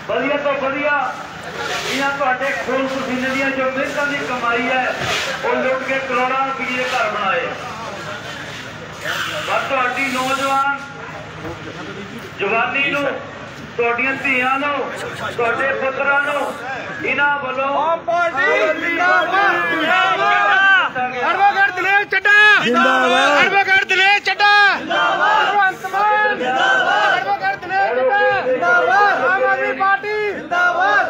वधिया तो वधिया इन्होंने खून पसीने दी जो मिहनत की कमाई है वो लुट के करोड़ों रुपये घर बनाए। बस तुहाडी नौजवान जवानी नूं तुहाडीआं धीआं नूं तुहाडे पुत्तरां नूं इन्हां वल्लों एडवोकेट दिलेर चड्ढा जिंदाबाद, एडवोकेट दिलेर चड्ढा भगवंत मान जिंदाबाद, एडवोकेट दिलेर चड्ढा जिंदाबाद, आम आदमी पार्टी जिंदाबाद।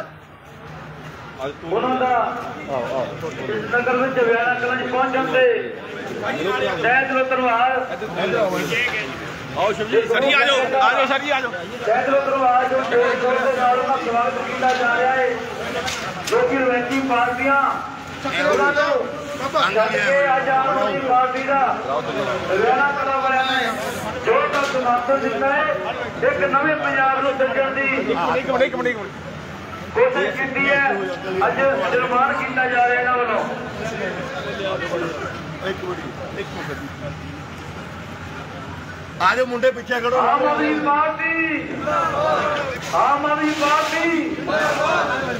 उन्हों का नगर में व्यारा कलंज पहुंचन से शहद लोतरवाल स्वागत किया जा रहा है जो कि रवायती पार्टियां पार्टी का व्यारा कला बना है जो समर्थन दिता है एक नवे पंजाब को सृजन की कोशिश की है। अज निर्माण किया जा रहा है इन्हों वालों। आज मुंडे पिछे खड़ो। आम आदमी पार्टी, आम आदमी पार्टी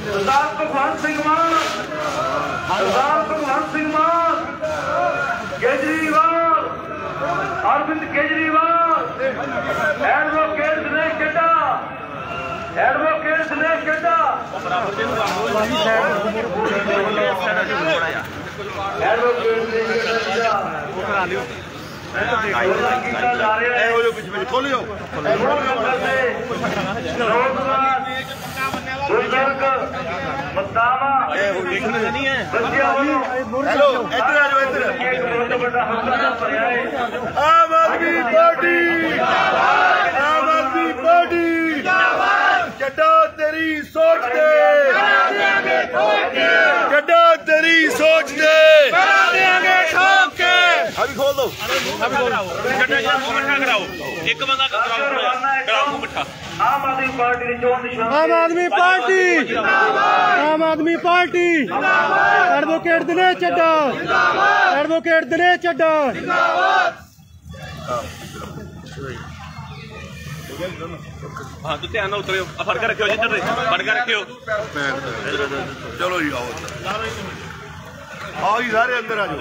सरदार भगवंत सिंह मान, सरदार Bhagwant Singh Mann, Kejriwal, Arvind Kejriwal, advocate Dinesh Chadha, advocate Dinesh Chadha, advocate Dinesh Chadha खोलियो आम आदमी पार्टी, आम आदमी पार्टी चड्ढा तेरी सोच दे, चड्ढा तेरी सोच दे ठोक के। अभी खोल दो, एक बंदा आम आदमी पार्टी की चोन निशान, आम Aadmi party, Aam Aadmi party, advocate Dinesh Chadha, advocate Dinesh Chadha. हाँ तो ध्यान उतरियो, फड़ के रखियो जिधर फड़ के रखियो। चलो जी आओ, आओ जी सारे अंदर आ जाओ।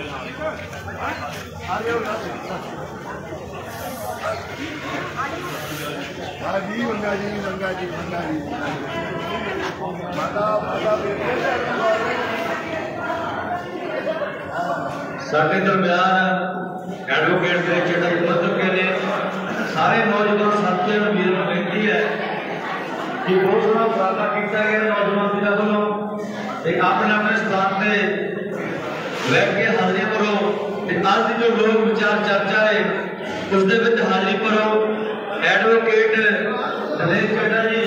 हाँ जी मंगा जी, मंगा जी, मंगा जी साडे दरम्यान एडवोकेट दिनेश चड्ढा जी पहुंच चुके हैं। सारे नौजवान साथियों को मेरी बेनती है कि बहुत बड़ा उपराला किया गया नौजवान जिला वालों अपने अपने स्थान से बैठ के हाजिरी करो। आज की जो लोक विचार चर्चा है उसके हाजिरी करो। एडवोकेट दिनेश चड्ढा जी,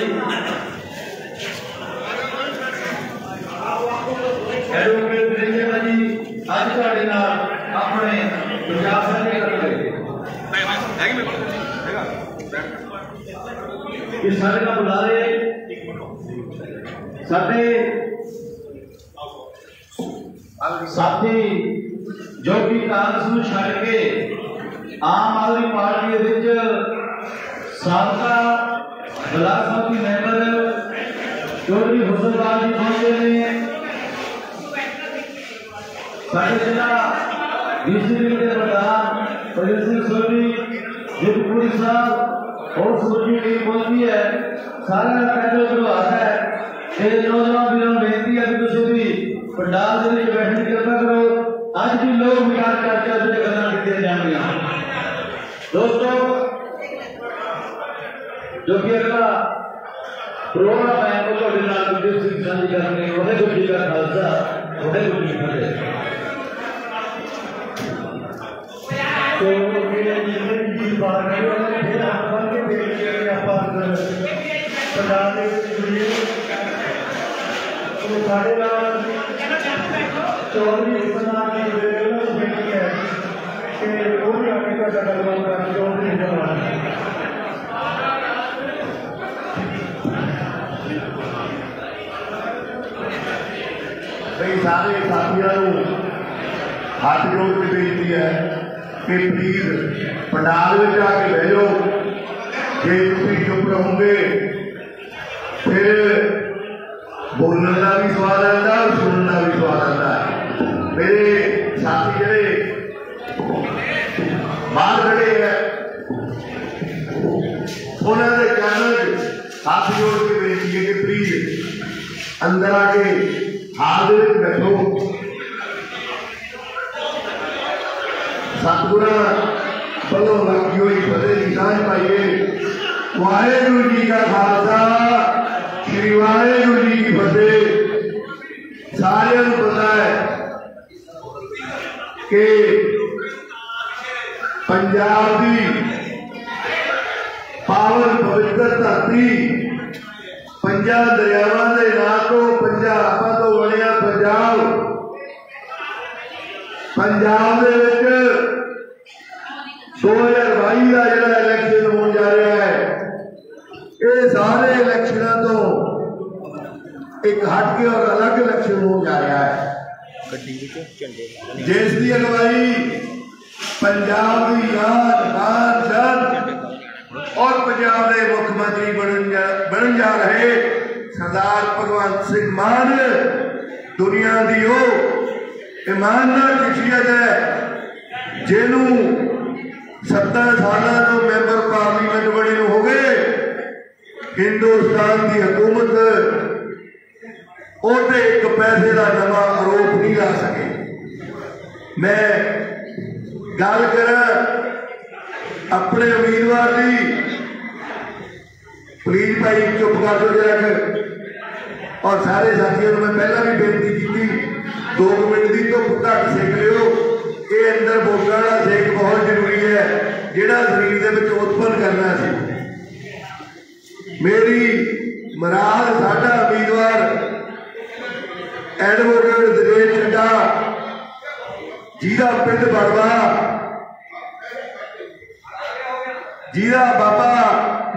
एडवोकेट दिनेश चड्ढा जी आज ਤੁਹਾਡੇ ਨਾਲ ਆਪਣੇ ਪੰਜਾਬ ਸਾਂਝੇ ਕਰਨਗੇ। ये सारे का बुला रहे साथे साथी जो कि कांग्रेस में छड़ के आम आदमी पार्टी विच साबका ब्लाक समिति मैंबर चौधरी हुसनलाल जी पहुंचे ने। साढ़े जिला बीसीबी के प्रधान प्रदीप सिंह सोनी, जितपुरी साहब और सूची टीम पहुंची है। सारे का पहले शुरुआत है। नौजवान वीरों बेनती है कि तुम भी पंडाल के बैठने की कृपा करो। अज की लोग विचार चर्चा की गल्लां कीतियां जाणगियां। दोस्तों जो कि अगला प्रोग्राम है वो तुहाडे नाल गुरदीप सिंह साझी करने। वाहिगुरू जी का खालसा, वाहिगुरू जी की फतेह। तो चौधरी हुसनलाल जी बेटी है कि वो भी आगे का गलबात कर चौधरी हुसनलाल भाई सारे साथियों हाथ जोड़ के बेनती है कि प्लीज पंडाल में आके बह जाओ। जे तुम चुप रहोगे फिर बोलने का भी स्वाद आता और सुनने का भी स्वाद आता है। मेरे साथी जड़े बाहर खड़े हैं उन्होंने चैनल हाथ जोड़ के बेनती है कि प्लीज अंदर आके हाजिर बैठो। सतगुरा बलों बाकी हुई फतेह की सांझ पाइए। वाहेगुरु जी का खालसा श्री वाहेगुरु जी की फतेह। सारे पता है कि पंजाब की पावन पवित्र धरती पंजा दरियावां दे नां तो पंजाबां तो बनिया पंजाब। पंजाब दे विच 2022 का जिहड़ा इलैक्शन होने जा रहा है ये सारे इलैक्शनां तो एक हटके और अलग इलैक्शन होने जा रहा है जिसकी अगवाई पंजाब की शान मान शान और पंजाब के मुख्यमंत्री बनन जा रहे सरदार भगवंत सिंह मान दुनिया की वो ईमानदार शख्सियत है जिन्हों 70 साल तो मैंबर पार्लीमेंट बने हो गए। हिंदुस्तान की हुकूमत उसे एक पैसे का नवा आरोप नहीं ला सके। मैं गल करा अपने उम्मीदवार की प्लीज भाई चुप कर दो जरा। और सारे साथियों को मैं पहला भी बेनती की 2 मिनट की तो घट सेक लियो। ये अंदर वोटों वाला सेक बहुत जरूरी है जिहड़ा शरीर के विच उत्पन्न करना सी। मेरी मराद साडा उम्मीदवार एडवोकेट दिनेश चड्ढा जिहदा पिंड बड़वा जिहदा बाबा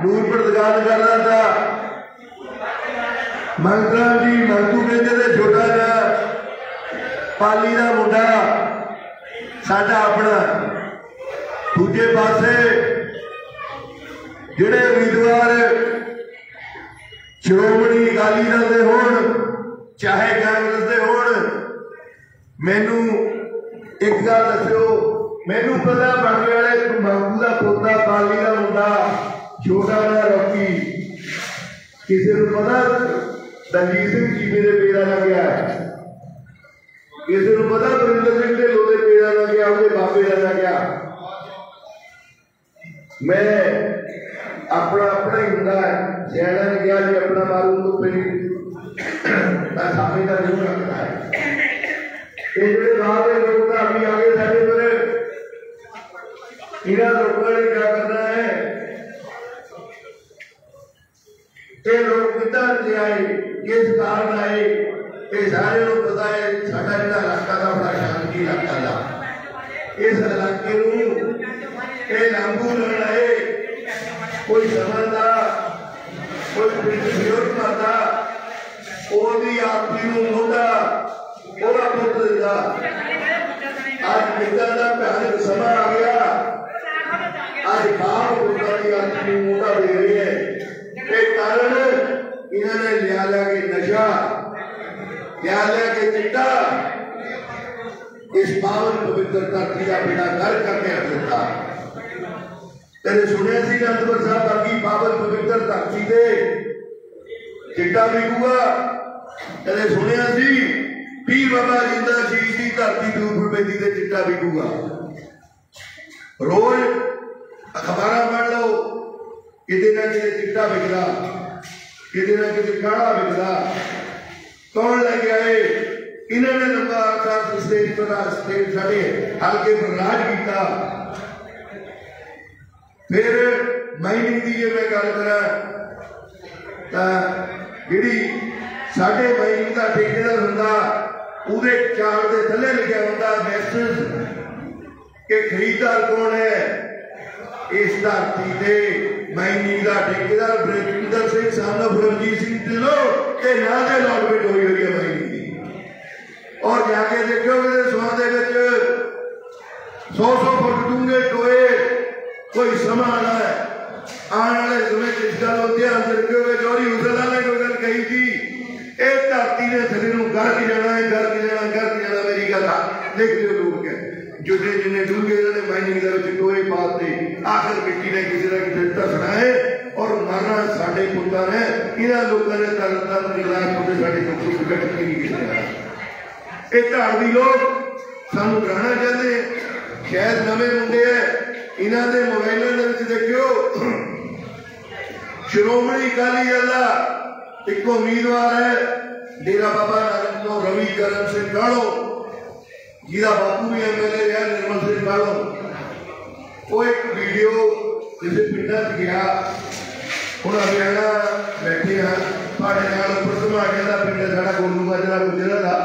नूरपुर दुकान करता था मंगराम जी मंगू कहते थे छोटा जा पाली का मुंडा साडा अपना। दूजे पासे जिहड़े उम्मीदवार श्रोमणी अकाली दल दे होण चाहे कांग्रेस दे होण मैनू एक गल दस्सिओ। मैनू पता बनने वाले मंगू का पोता पाली का मुंडा छोटा जा रॉकी किसी को पता दलजीत सिंह चीमे के पेड़ा लग गया किसी को पता बरिंदर सिंह ढिल्लों के पेड़ा लग गया उसके बाबे का लग गया। मैं अपना अपना ही होंगे सियाणा ने कहा जी अपना मारू तो मेरी सामने का जरूर रखना है। ये जो गाँव के लोग अभी आगे साढ़े मेरे इन्हें लोगों ने क्या करना है ये लोग किधर आए किस कारण आए ये सारे लोग पता है। साडा जिहड़ा इलाका का बड़ा शांति इलाका था इस इलाके ये लागू लड़ आए कोई समझदा कोई विरोध करता ओदी आपी नूं मोटा ओदा पुत दिंदा। अज पिता का भयानक समा आ गया अज बाप पुत्रा की आपी नूं मोटा दे रही है। एक कारण इन्होंने लिया के नशा लिया के चिट्टा इस पावन पवित्र धरती का बेड़ा घर करके रख दिता। तेरे सुने सी अनंदपुर साहब वर्गी पावन पवित्र धरती से चिट्टा बिकूगा। तेरे सुने सी पीर बाबा जिंदा शीश की धरती दूर बेदी से चिट्टा बिकूगा। रोज अखबार पढ़ लो किसी ना किसी चिट्टा बिकदा किसी ना किसी काढ़ा बिकदा। कौन लेके आए इन्होंने लंबा अरसा स्टेज पर स्टेज साढ़े हल्के पर राज किया। फिर माइनिंग की जो मैं गल करा जी साढ़े माइनिंग का ठेकेदार होंदा उहदे चार्ट के थले लिखा होंदा मैसेज के खरीदार कौन है। इस धरती से माइनिंग का ठेकेदार बरिंदर सिंह सन ऑफ रंजीत सिंह ढिल्लों के नाम से अलॉटमेंट हुई हुई है माइनिंग की। और जाके देखो सुहा के 100-100 फुट डूंगे टोए कोई समा आना है आने वाले समय इस गल ध्यान रखियो। गौरी हुसैन ने कोई गल कही थी, ये धरती ने थले गर्क जाना है, गर्क जाना, गर्क जाना। मेरी गल लिख लियो लोग के जुटे जिन्हें डूबे इन्होंने माइनिंग टोए पाते, आखिर मिट्टी ने किसी ना किसी धसना है और मरना साढ़े पुत्ता ने। इन्होंने लोगों ने तरन गुरदासपुर साढ़े कुछ गठन नहीं किया। ये धाड़वी लोग सानू कराना चाहते हैं, शायद नवे मुंडे है। इन्हों के मोबाइलों के देखियो श्रोमणी अकाली दल का एक उम्मीदवार है डेरा बाबा नानक तो रविकरण सिंह गाड़ो, जिसका बापू भी MLA रहा निर्मल सिंह गाड़ो। वो एक वीडियो जिसे पिंडा गया हूँ हरियाणा बैठे हैं पटमाड़िया का पिंड साढ़ा गोलू माजरा गुजरा का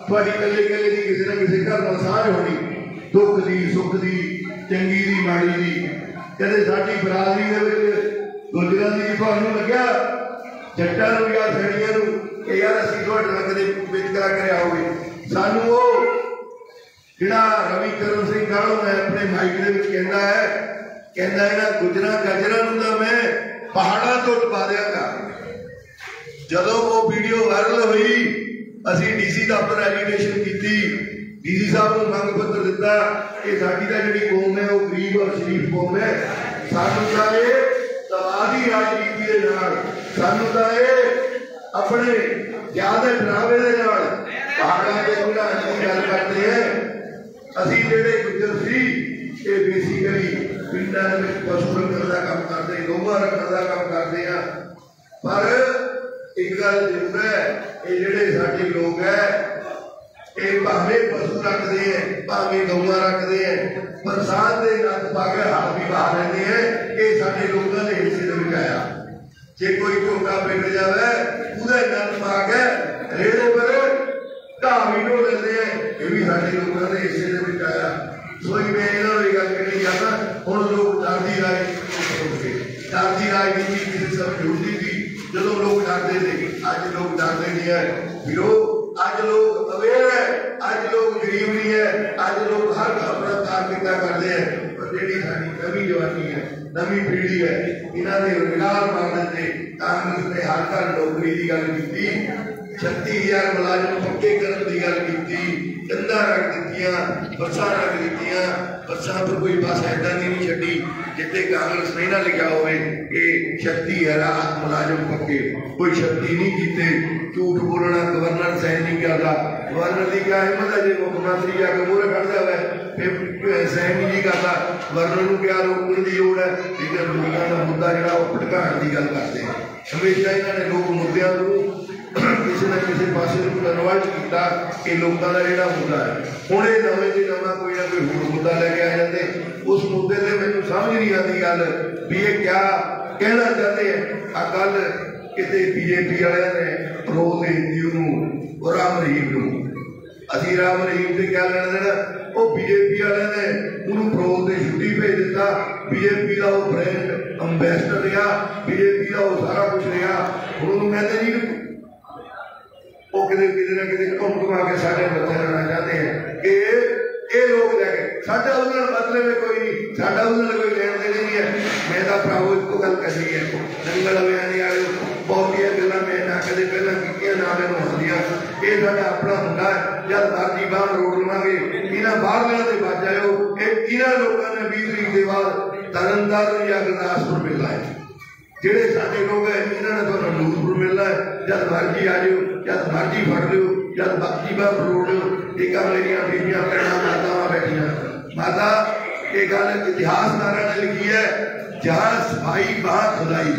थोड़ी कले कले की किसी न किसी घर में साझ होनी, दुख की सुख की चंगी की माड़ी की। कदे साडी बरादरी गुजरा की थानू लग्या जट्टा या सैनिया यार असी कदे वितकरा कराया होवे। सानू वो जिहड़ा रविकरण सिंह गाड़ो है अपने माइक के कहता है, कहता है ना गुजरा गजरा तो मैं पहाड़ा तो टपा देंगा। जदों वो वीडियो वायरल हुई असी DC दफ्तर एजुकेशन की, DC साहब को मंग पत्र दिता कि साडी दा जिहड़ी कौम है वो गरीब और शरीफ कौम है, सानू तां इह तबादी राजनीति दे नाल, सानू तां इह अपने ज्यादा डरावे दे नाल पहाड़ां दे घुड़ाने की गल करते हैं। असी जिहड़े गुजर सी ये बेसिकली पिंडां दे विच पशु रखण दा काम करदे, गौआं रखण दा काम करदे आ। पर एक गल जरूर है, ये जिहड़े साडे लोग है ये भावें पशु रखते हैं भावें गौआं रखते हैं, बरसात के नंद पाके हाथ भी बहा लेते हैं। ये साडे लोगों के हिस्से में आया। जे कोई झोटा बिगड़ जाए उहदा नंद पाके रेड़े पर घाह भी ढो लेते हैं, ये भी साडे लोगों के हिस्से में आया। सो मैं इन्होंने गल कहनी चाहता हुण लोग डरदी राजनीति किसी सब झूठी थी। जो लोग डरते थे अज लोग डरते नहीं है फिरो, अज लोग अवेयर है, अज लोग गरीब नहीं है, अज लोग हर अपना प्राथमिकता करते हैं। पर जी साडी नवी जवानी है, नवी पीढ़ी है, इन्होंने रोजगार मार देते। कांग्रेस ने हर घर नौकरी की गल की, 36,000 मुलाजम पक्के करने की गल की, कंधा रख दी, बसा रख दी। बसा पर कोई बस ऐदा नहीं छड्डी जिते कांग्रेस नहीं ना लिखा हो 36,000 मुलाजम पक्के, कोई 36 नहीं किते। झूठ बोलना गवर्नर साइन नहीं करता, गवर्नर की क्या हिम्मत है जो मुख्यमंत्री जाके मूहरे खड़ता है साइन नहीं करता। गवर्नर को क्या रोकने की लोड़ है, लेकिन लोगों का मुद्दा जो भटकाने की गल करते हैं। हमेशा इन्होंने लोग मुद्दों को किसी न किसी पास कन्वर्ट किया कि लोगों का जो मुद्दा है। हूँ ये नवे से नवा कोई ना कोई होर मुद्दा लेके आ जाते, उस मुद्दे से मैंने समझ नहीं आती गल भी ये क्या कहना चाहते हैं। आ गल किते BJP वाले ने रोज हिंदू राम रहीम असी राम रहीम से क्या लेना देना। वो BJP वाले ने उन्होंने फरोज से छुट्टी भेज दिता। BJP का वो ब्रांड अंबेसडर रहा, BJP का वो सारा कुछ रहा। उन्होंने कहते जी वो किसी ना किसी घुम घुमा के साढ़े बच्चे रहना चाहते हैं कि ये लोग लैके साडा उन्होंने मतलब है कोई नहीं, साडा उन्होंने कोई लेन देन नहीं है। मैं तो भरावो इसको गल करनी है, दंगल बयानी आए बहुतिया गल्लां मैं ना कदे पहला कीतियां ना मैनूं आउंदियां। ये साडा अपना मुंडा जब मर्जी बाहर रोड लवांगे, इन्हां बाहरलियां ते बच जाओ। इन्हां लोगों ने 20 तरीक के बाद तरनताਰਨ या गुरदासपुर मिलना है। जेडे साडे लोग है इन्होंने तो नूरपुर मिलना है, जब मर्जी आ जाओ, जब मर्जी फड़ लो, जब मर्जी बाहर रोड लो। एक मेरिया बीबियां भैन मातावां बैठिया, माता ये गल इतिहासकारों ने लिखी है, जहाँ सफाई वहाँ खुदाई।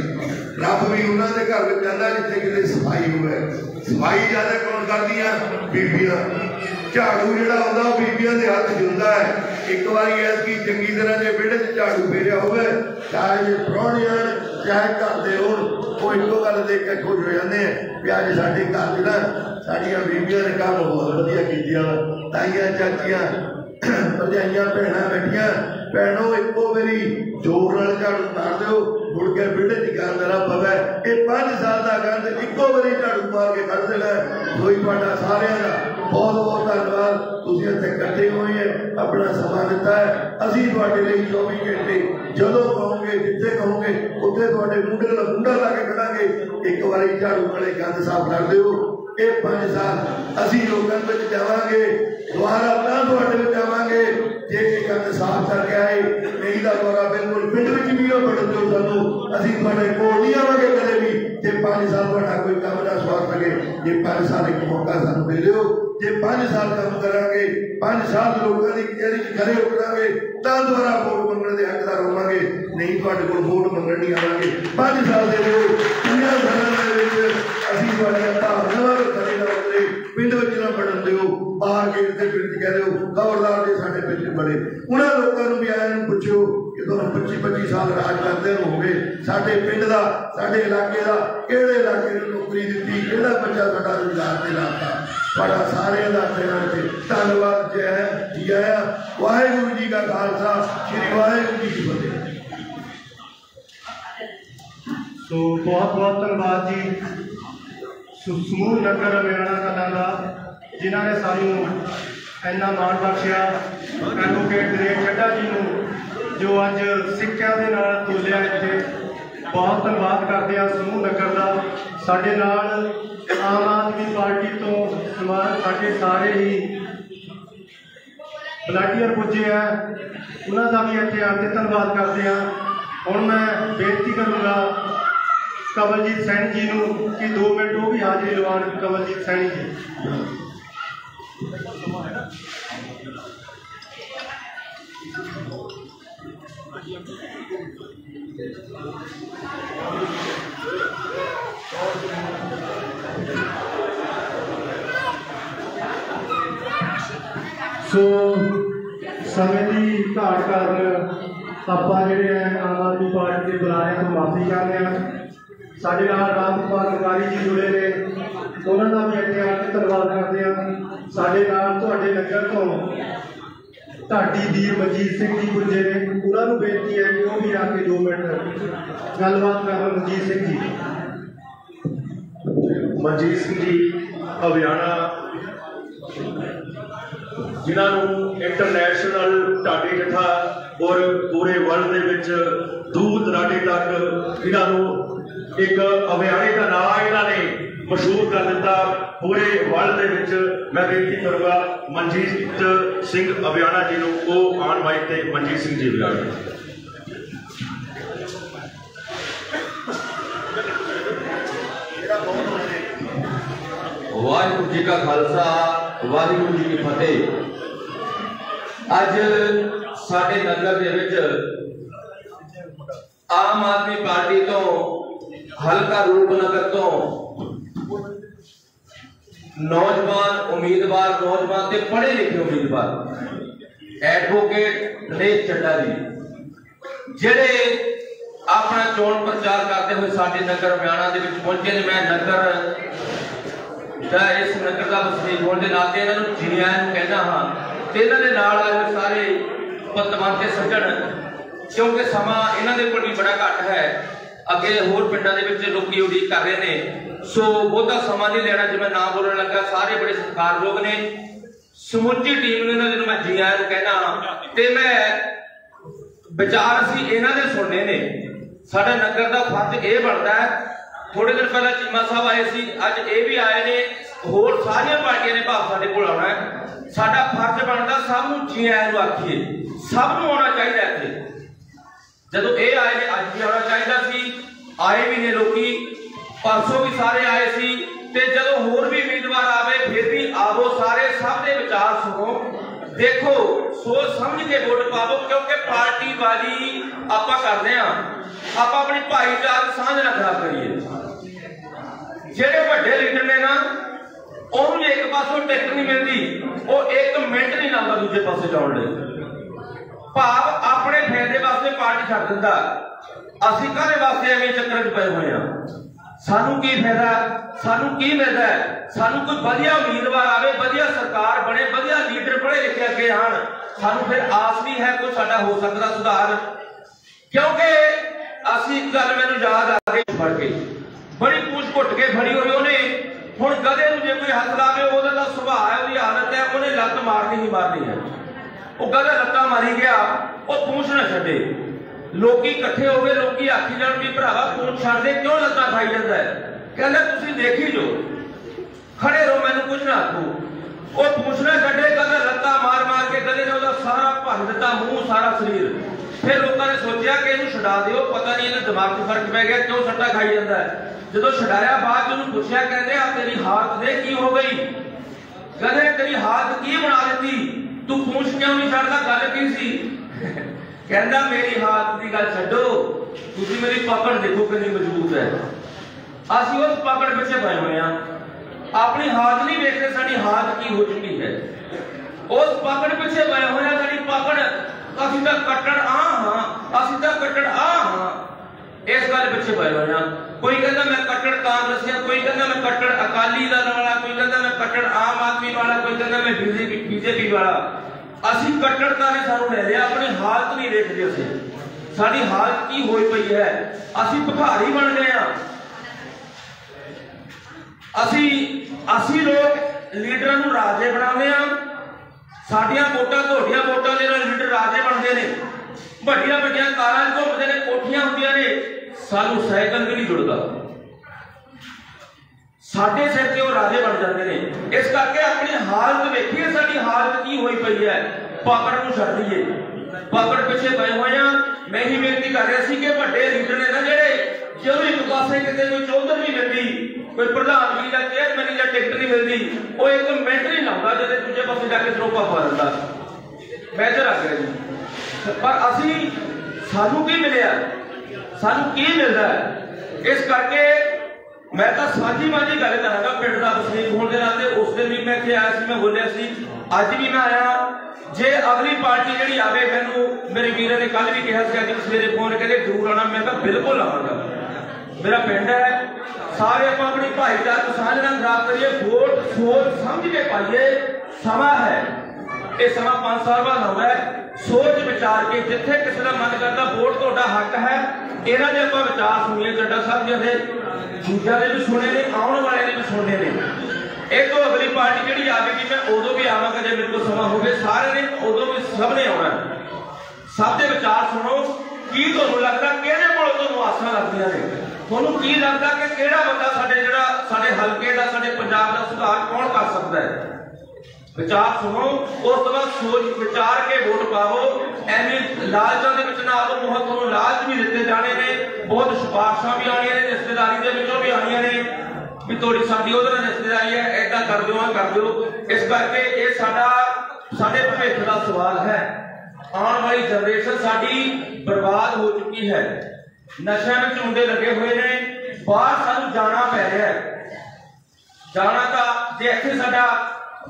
रब भी उन्होंने घर में जाता जिथे कितने सफाई हुए। सफाई ज्यादा कौन करदियां? बीबियां। झाड़ू जो आता बीबियां के हाथ जुलता है। एक बार ऐसी चंगी तरह जो विहड़े च झाड़ू फेरिया होवे, चाहे प्राहुणे आण चाहे घर के हो, एको गल देख के खुश हो जाते हैं भी अज साडे घर जो साडियां बीबियां ने काम बहुत वधिया कीतिया। ताईयां चाचियां भरजाइयां भैणां बैठियां, भैनों एको मेरी जोर नाल झाड़ू मार दो, मुड़ के विहड़े च गंद ना पवे। ये 5 साल का गंद इको बारी झाड़ू मार के कढ़ देना। कोई तुहाडा सारिआं दा बहुत बहुत धन्यवाद। तुसीं इत्थे इकट्ठे होए हैं, अपना समा दिता है। असीं तुहाडे लई 24 घंटे ਜਦੋਂ ਕਹੋਗੇ ਜਿੱਥੇ ਕਹੋਗੇ ਉੱਥੇ ਤੁਹਾਡੇ ਮੁੰਡੇ ਨਾਲ ਮੁੰਡਾ ਲਾ ਕੇ ਖੜਾਂਗੇ। ਇੱਕ ਵਾਰੀ ਝਾੜੂ ਵਾਲੇ ਗੰਦ ਸਾਫ਼ ਕਰ ਦਿਓ। ਇਹ 5 ਸਾਲ ਅਸੀਂ ਲੋਕਾਂ ਵਿੱਚ ਜਾਵਾਂਗੇ, ਦੁਬਾਰਾ ਤਾਂ ਤੁਹਾਡੇ ਵਿੱਚ ਜਾਵਾਂਗੇ ਜੇ ਇਹ ਗੰਦ ਸਾਫ਼ ਕਰਕੇ ਆਏ। ਨਹੀਂ ਤਾਂ ਦੁਬਾਰਾ ਬਿਲਕੁਲ ਪਿੰਡ ਵਿੱਚ ਵੀ ਉਹ ਬਣ ਦਿਓ ਸਾਨੂੰ, ਅਸੀਂ ਤੁਹਾਡੇ ਕੋਲ ਨਹੀਂ ਆਵਾਂਗੇ ਕਦੇ ਵੀ। ਜੇ 5 ਸਾਲ ਤੁਹਾਡਾ ਕੋਈ ਕੰਮ ਨਾ ਸਵਾਰ ਸਕੇ, ਜੇ 5 ਸਾਲ ਇੱਕ ਮੌਕਾ ਸਾਨੂੰ ਦੇ ਦਿਓ। ਜੇ 5 ਸਾਲ ਕੰਮ ਕਰਾਂਗੇ, 5 ਸਾਲ ਲੋਕਾਂ ਦੀ ਕਚਹਿਰੀ 'ਚ ਖੜੇ ਉਤਰਾਂਗੇ ਤਾਂ ਦੁਬਾਰਾ ਵੋਟ ਮੰਗਣ ਦੇ ਹੱਕਦਾਰ ਹੋਵਾਂਗੇ। ਨਹੀਂ ਤੁਹਾਡੇ ਕੋਲ ਵੋਟ ਮੰਗਣ ਨਹੀਂ ਆਵਾਂਗੇ। 5 ਸਾਲ ਦੇ ਦਿਓ। 5 ਸਾਲਾਂ ਦੇ ਵਿੱਚ ਅਸੀਂ ਤੁਹਾਡੀਆਂ ਭਾਵਨਾਵਾਂ ਨੂੰ ਖੜੇ ਨਾ ਉਤਰੇ, ਪਿੰਡ ਵਿੱਚ ਨਾ ਬਣਨ ਦਿਓ। ਬਾਹਰ ਗੇਟ ਦੇ ਪਿੰਡ ਕਹਿ ਦਿਓ ਖਬਰਦਾਰ ਜੇ ਸਾਡੇ ਪਿੰਡ ਬੜੇ। ਉਹਨਾਂ ਲੋਕਾਂ ਨੂੰ ਵੀ ਆਇਆ ਨੂੰ ਪੁੱਛੋ ਕਿ ਤੁਹਾਨੂੰ 25-25 ਸਾਲ ਰਾਜ ਕਰਦੇ ਹੋ ਗਏ, ਸਾਡੇ ਪਿੰਡ ਦਾ, ਸਾਡੇ ਇਲਾਕੇ ਦਾ ਕਿਹੜੇ ਇਲਾਕੇ ਨੂੰ ਨੌਕਰੀ ਦਿੱਤੀ, ਕਿਹੜਾ ਬੱਚਾ ਸਾਡਾ ਰੁਜ਼ਗਾਰ ਤੇ ਲਾਤਾ। ਤੁਹਾਡਾ ਸਾਰਿਆਂ ਦਾ ਧੰਨਵਾਦ। ਜੈ ਜੀ ਆਇਆ। ਵਾਹਿਗੁਰੂ ਜੀ ਕਾ ਖਾਲਸਾ, ਸ੍ਰੀ ਵਾਹਿਗੁਰੂ ਜੀ ਕੀ ਫਤਿਹ। तो बहुत बहुत धन्यवाद जी समूह नगर हरियाणा कलां दा जिन्होंने सानू इन्ना माण बख्शिया। एडवोकेट दिनेश चड्ढा जी नूं जो अज सिक्ख्या दे नाल तोलिया इत्थे, बहुत धन्यवाद करते हैं समूह नगर का। साडे नाल आम आदमी पार्टी तो साडे सारे ही वलंटियर पुजे है, उन्होंने भी इत्थे आके धन्यवाद करते हैं। हुण मैं बेनती करूँगा कमलजीत सैनी जी नूं कि 2 मिनट वो भी हाजिरी लवाण। कमलजीत सैनी जी। सो समय की घाट कारण ਆਪਾਂ ਜਿਹੜੇ ਹੈ आम आदमी पार्टी के बुलारे तो माफी चाहते हैं। ਸਾਡੇ ਨਾਲ ਰਾਮ ਕੁਮਾਰ ਗਰਵਾਰੀ ਜੀ ਜੁੜੇ ਨੇ, ਉਹਨਾਂ ਦਾ ਵੀ ਇੱਥੇ ਆ ਕੇ ਧੰਨਵਾਦ ਕਰਦੇ ਹਾਂ। ਸਾਡੇ ਨਾਲ ਤੁਹਾਡੇ ਨਗਰ ਤੋਂ ਢਾਡੀ ਵੀਰ ਮਨਜੀਤ ਸਿੰਘ ਜੀ ਪੁੱਜੇ ਨੇ, ਉਹਨਾਂ ਨੂੰ ਬੇਨਤੀ ਹੈ ਕਿ ਉਹ ਵੀ ਆ ਕੇ 2 ਮਿੰਟ ਗੱਲਬਾਤ ਕਰਨ। ਮਨਜੀਤ ਸਿੰਘ ਜੀ। ਮਨਜੀਤ ਸਿੰਘ ਜੀ ਹਰਿਆਣਾ, ਜਿਨ੍ਹਾਂ ਨੂੰ ਇੰਟਰਨੈਸ਼ਨਲ ਢਾਡੀ ਜਥਾ ਔਰ ਪੂਰੇ ਵਰਲਡ ਦੇ ਵਿੱਚ ਦੂਰ ਦਰਾਡੇ ਤੱਕ ਇਹਨਾਂ ਨੂੰ एक हरियाणे का नाम इन्होंने मशहूर कर दिता पूरे वर्ल्ड के विच। मैं बेनती करूँगा मनजीत सिंह हरियाणा जी को वो आन माइक ते मनजीत सिंह जी बुलाए। वाहिगुरू जी का खालसा, वाहिगुरू जी की फतेह। अज साडे नगर दे विच आम आदमी पार्टी तो हल्का रूपनगर तो नौजवान उम्मीदवार, नौजवान ते पढ़े लिखे उम्मीदवार एडवोकेट दिनेश चड्ढा जी जेड़े अपना चोण प्रचार करते हुए साडे नगर हरियाणा दे विच पहुंचे ने। मैं नगर दा इस नगर का वसनीक होने के नाते इन्हां नूं जी आयां नूं कहना हाँ ते इन्हां दे नाल आए सारे पतवंते सज्जण, क्योंकि समा इन्हां दे कोल भी बड़ा घट है। अगे होर पिंडां दे विच लोकी उड़ीक कर रहे हैं, सो बहुता समा नहीं लेना। जिवें नाम बोलण लगा सारे बड़े सत्कारयोग ने, समुची टीम ने इन्हां मैं जी आयां कहना। ते मैं विचार असीं इन्हां दे सुनने ने। साडा नगर दा फर्ज ये बनदा है, थोड़े दिन पहला चीमा साहब आए सी, अज ये भी आए ने, होर सारियां पार्टियां ने भाव साडे कोल आउणा है। साडा फर्ज बनदा सब नूं जी आयां नूं आखीए, सब नूं आउणा चाहीदा इत्थे। जदों ये आए ने अज भी आना चाहिए सी, आए भी ने लोकी, परसों भी सारे आए सी, ते जदों होर भी उम्मीदवार आवे फिर भी आवो सारे, सब दे विचार सुनो, देखो सोच समझ के वोट पावो। क्योंकि पार्टी वाली आपां करदे हां, आपां अपनी भाईचारक सांझ ना खराब करिए। जेड़े वड्डे लीडर ने ना उन्होंने एक पासों टिकट नहीं मिलती, वो 1 मिनट नहीं लाता दूजे पासे जाने लई, भाव अपने फायदे वास्ते पार्टी छड्ड दिंदा। असीं काहदे वास्ते एवें चक्कर च पए होए हां? सानू की फायदा, सानू की मिलदा है? सानू कोई वधिया उम्मीदवार आवे, वधिया सरकार बने, वधिया लीडर पढ़े लिखे अगे आण, सानू फिर आस भी है कोई साडा हो सकदा सुधार। क्योंकि असीं एक गल मैनूं याद आ गई, फड़ के बड़ी पूछ घुट के फड़ी हुई उन्हें। हुण गधे नूं जे कोई हथ लावे ओहदा दा सुभाਅ है, ओहदी हालत है, उन्हें लत्त मारनी ही मारनी है। वो गधा लत्ता मारी गया, वो पूछ ना छे। लोग इकट्ठे हो गए, लोग आखी जान भी भरावा फोन छड़ दे, क्यों लत्ता खाई जाता है। कहना तुम देखी जो, खड़े रहो, मैनू कुछ ना आखो। वो पूछना छे, कहना लत्ता मार मार के गले ने सारा भर दिता, मूंह सारा शरीर। फिर लोगों ने सोचा कि इन्हू छड़ा दिओ, पता नहीं इन्हें दिमाग से फर्क पै गया, क्यों सट्टा खाई जाता है। जो छड़ाया बाद में पूछा, कहते आ तेरी हालत दे की हो गई, कहते तेरी हालत की बना दी, तू पूछ क्यों नहीं छड़दा, गल की सी। कहता मेरी हालत की गल छड्डो, तुसीं मेरी पकड़ देखो कितनी मजबूत है। असीं उस पकड़ पिछे पए हुए हैं, अपनी हालत नहीं देखते साडी हालत की हो चुकी है। उस पकड़ पिछे पए हुए हैं, साडी पकड़ असीं तां कट्टड़ हाँ, असीं तां कट्टड़ हाँ, इस गल पिछे पए हुए हैं। कोई कहता मैं कट्टड़ कांग्रेसिया, कोई कहता मैं कट्टड़ अकाली दल वाला, कोई कहता मैं कट्टड़ आम आदमी वाला, कोई कहता मैं बीजेपी वाला। असीं कट्टड़ता ने सानू ले लिया, अपनी हालत नहीं देखते। असीं साडी हालत की होई पई है, असीं भिखारी बन गए हैं। असीं लोग लीडरां नूं राजे बनाते हैं, साडियां वोटां तुहाडियां वोटां दे नाल लीडर राजे बनते हैं, ਵੱਡੀਆਂ ਵੱਡੀਆਂ ਕਾਰਾਂ ਘੁੰਮਦੇ ने, कोठियां ਹੁੰਦੀਆਂ ने, सानू साइकिल भी नहीं जुड़ता, साडे सिर ते वो राजे बन जाते हैं। इस करके अपनी हालत देखिए, साडी हालत की होई पई है, पकड़ नूं छड्ड दईए, पकड़ पिछे पए होए आ। मैं ही बेनती कर रहा सी कि वड्डे लीडर ने ना जेड़े, ਜਦੋਂ एक पासे किते कोई चौधर नहीं मिलती, कोई प्रधानगी या चेयरमैन या टिकट नहीं मिलती, वो एक मिनट नहीं लाउंदा जदे दूजे पासे जाके सरੋਪਾ पा दिंदा। मैं इधर आ गया जी, पर असी सानू की मिलिया, सानू की मिलता है। इस करके मैं तो साझी माझी गल करांगा पिंड दा वसनीक होने के नाते। उस दिन भी मैं इत्थे आया सी, मैं बोलिया सी, अज भी मैं आया। जे अगली पार्टी जिहड़ी आवे, मैनू मेरे वीर ने कल भी कहा सी, अज सवेरे फोन करके जरूर आना, मैं कहा बिल्कुल आवांगा। मेरा पिंड है, सारे आपां अपनी भाईचारक साझ नाल खराब करिए, वोट सोच समझ के पाइए। समा है, ये समा 5 साल बाद आउंदा है, सोच विचार के जिथे किसी का मन करता वोट तुहाडा हक है, इन्हां दे आपां विचार सुनिए। चड्डा साहब जी दे दूजियां दे भी सुने ने, आउण वाले ने भी सुनने ने। एक तो अगली पार्टी जिहड़ी आवेगी, मैं उदों भी आवांगा जे मेरे को समा होवे, सारे ने उदों भी सब ने आउणा। सब दे विचार सुनो, की तुहानूं लगदा किहदे कोल तुहानूं आसां लगदियां ने, तुहानूं की लगदा कि किहड़ा बंदा साडे जिहड़ा साडे हलके दा, साडे पंजाब दा सुधार कौन कर सकदा है। विचार सुनो, उस तो बाद सोच विचार के वोट पाओ। एवं लालचा के विच ना आओ, बहुत तुहानूं लालच भी दिते जाने ने, बहुत सिफारिशां भी आनियां ने, रिश्तेदारी दे विचों भी आनियां ने भी तुहाडी साडी उहदे नाल रिश्तेदारी है, ऐदा कर दिओ, कर दिओ। इस करके ये साडे भविख दा सवाल है। आने वाली जनरेशन साडी बर्बाद हो चुकी है, नशे में मुंडे लगे हुए ने, बाहर सानू जाना पै रहा है। जाना तो जे इत्थे साडा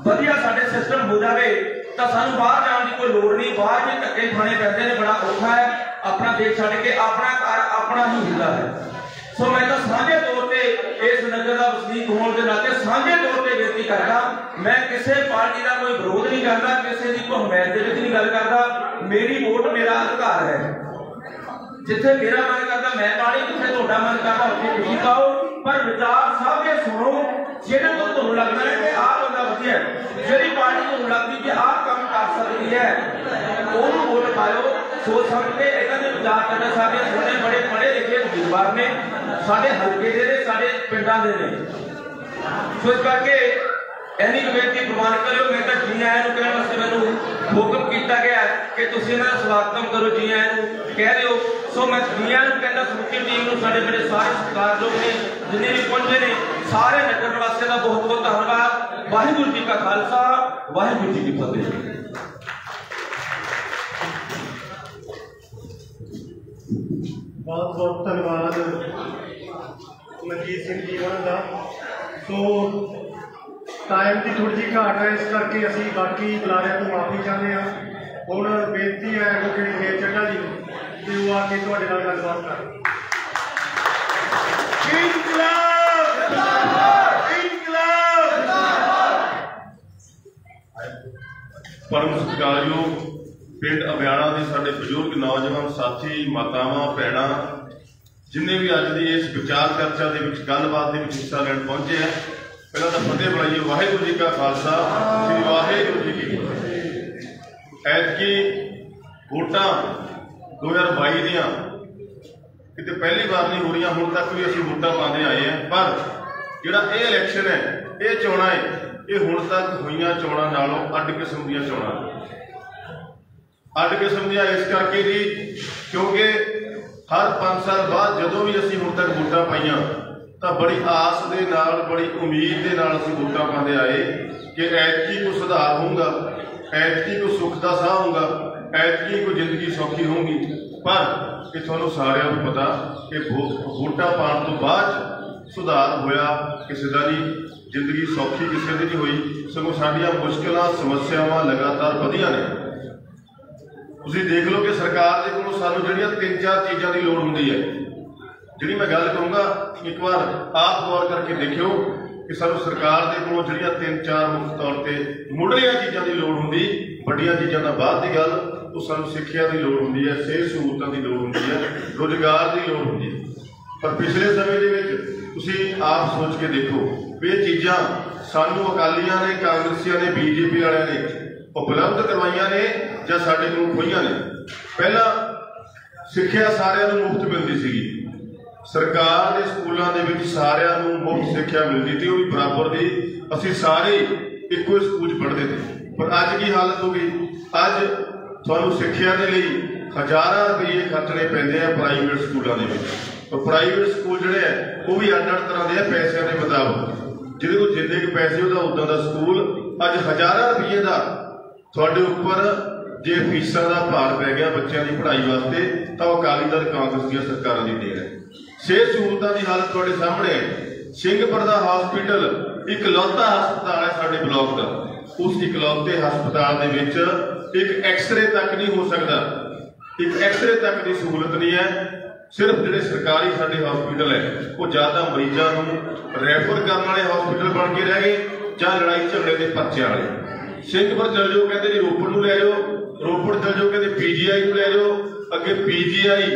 वधिया साडे सिस्टम हो जाए तो सानू बाहर जाने की कोई लोड़ नहीं। बाहर भी धक्के खाने पैंदे ने, बड़ा औखा है। अपना देश छड्ड के अपना घर अपना ही ਹੁੰਦਾ है। सो मैं तो साझे तौर पर इस नगर का वसनीक होने के नाते साझे तौर पर बेनती करता, मैं किसी पार्टी का कोई विरोध नहीं करता, किसी की कोई हमायत नहीं गल करता। मेरी वोट मेरा अधिकार है, जिथे मेरा मन करता मैं पानी, जिथे तुहाडा मन करता उत्थे तुसीं पाओ। पर विचार सब के सुनो, जिहड़े तो तुहानूं लगदा है कि आह बंदा वधिया है, जिहड़ी पार्टी तुहानूं लगदी कि आह काम कर सकती है, ਉਹਨੂੰ वोट पाओ। सोच समझ के इन्हां दे विचार करना। साडे सोने बड़े पढ़े लिखे उम्मीदवार ने, साडे हल्के दे ने, साडे पिंडां दे ने। सो इस करके इन्नी बेनती प्रवान करो। मैं तो जी आया कहने वास्ते मैनू हुक्म किया गया कि तुसीं इन्हां दा स्वागतम करो, जी आया कह दिओ। सो मैं जी आया कहना समूची टीम नूं, साडे बड़े सारे सरकार लोग ने जिन्ने भी पहुंचे ने, सारे नगर वासियों का बहुत बहुत धन्यवाद। वाहिगुरू जी का खालसा, वाहिगुरू जी की फतेह। बहुत बहुत धन्यवाद मनजीत सिंह जी होना का। सो टाइम की थोड़ी जी घाट है, इस करके असीं बाकी बुलारियां तो माफ़ी चाहते हैं। हुण बेनती है एडवोकेट मेर चड्ढा जी कि वो आके तुहाडे नाल गलबात कर। परम सत्कारयोग पिंड अबियाणा के साडे बजुर्ग नौजवान साथी, मातावां, भैणां, जिन्हें भी अज की इस विचार चर्चा के गलबात के हिस्सा लैण पहुंचे हैं, पहला तो फतेह बुलाइए। वाहिगुरू जी का खालसा, श्री वाहिगुरू जी की फतेह। ऐतकी वोटां 2022 ਦੀਆਂ किते पहली बार नहीं हो रही, हुण तक भी असीं वोटां पाते आए हैं। पर जिहड़ा ये इलैक्शन है, ये चोणां है, ये हुण तक होईयां चोणां नालों अड किस्म दीयां चोणां, अड किस्म दीयां इस करके जी क्योंकि हर 5 साल बाद जदों भी असीं हुण तक वोटां पाईयां तां बड़ी आस दे नाल, बड़ी उम्मीद दे नाल असीं वोटां पाते आए कि ऐतकी कोई सुधार होऊगा, ऐतकी कोई सुख दा साह होऊगा, ऐतकी कोई जिंदगी सौखी होगी। पर कि तुहानूं सारिआं नूं पता कि वोटां पाउण तो बाद सुधार होया किसी का नहीं, जिंदगी सौखी किसी की नहीं हुई, सगों साडियां मुश्किलां समस्यावां लगातार वधियां ने। तुसीं देख लो कि सरकार दे कोलों सानूं जिहड़ियां 3-4 चीज़ां की लोड़ हुंदी है, जिहड़ी मैं गल कहूँगा एक बार आप गौर करके देखियो कि सानूं सरकार दे कोलों जिहड़ियां 3-4 मुख्य तौर पर मुढ़लियां चीज़ां की लोड़ हुंदी, वड्डियां चीज़ां दा बाद की गल, तो सानूं सिक्ख्या की लोड़ हुंदी है, सेहत सहूलतां की लोड़ हुंदी है, रोजगार की लोड़ हुंदी है। पर पिछले समय दे विच तुसीं आप सोच के देखो भी ये चीज़ां सानूं अकालियां ने, कांग्रेसियां ने, बीजेपी वालियां ने उपलब्ध करवाइयां ने जां साडे कोलों खोईयां ने। पहला सिक्ख्या सारिआं नूं मुफ्त मिलदी सीगी, सरकार के स्कूलों के सारिआं नूं मुफ्त सिक्ख्या मिलती थी, वो भी बराबर दी, असीं सारे इक्को स्कूल पढ़ते थे। पर अज की हालत हो गई, अज तुहानूं सिक्ख्या के लिए हज़ारां रुपये खर्चने पैंदे आ प्राइवेट स्कूलों के। तो प्राइवेट स्कूल जिहड़े है वो भी अड अड तरह के पैसों के मुताबिक, जिहदे कोल जिन्ने के पैसे उहदा उदां दा स्कूल अज हज़ारां रुपये का तुहाडे उपर जे फीसां का भार पै गया बच्चों की पढ़ाई वास्ते, तो अकाली दल कांग्रेस दी सरकारां दी देन है। सेहत सहूलतां की हालत तुहाडे सामने है। सिंहपुर दा हॉस्पिटल इकलौता हस्पताल है साडे ब्लॉक का, उस इकलौते हस्पताल दे विच एक एक्सरे तक नहीं हो सकता, एक एक्सरे तक की सहूलत नहीं है। सिर्फ जिहड़े सरकारी साडे हॉस्पिटल है वो ज़्यादा मरीजों को रैफर करने वाले हॉस्पिटल बन के रह गए, जां लड़ाई झगड़े के पर्चे वाले। सिंहपुर चल जाओ कहते जी रोपड़ नूं लै जाओ, रोपड़ चल जाओ कहते PGI नूं लै जाओ, अगे PGI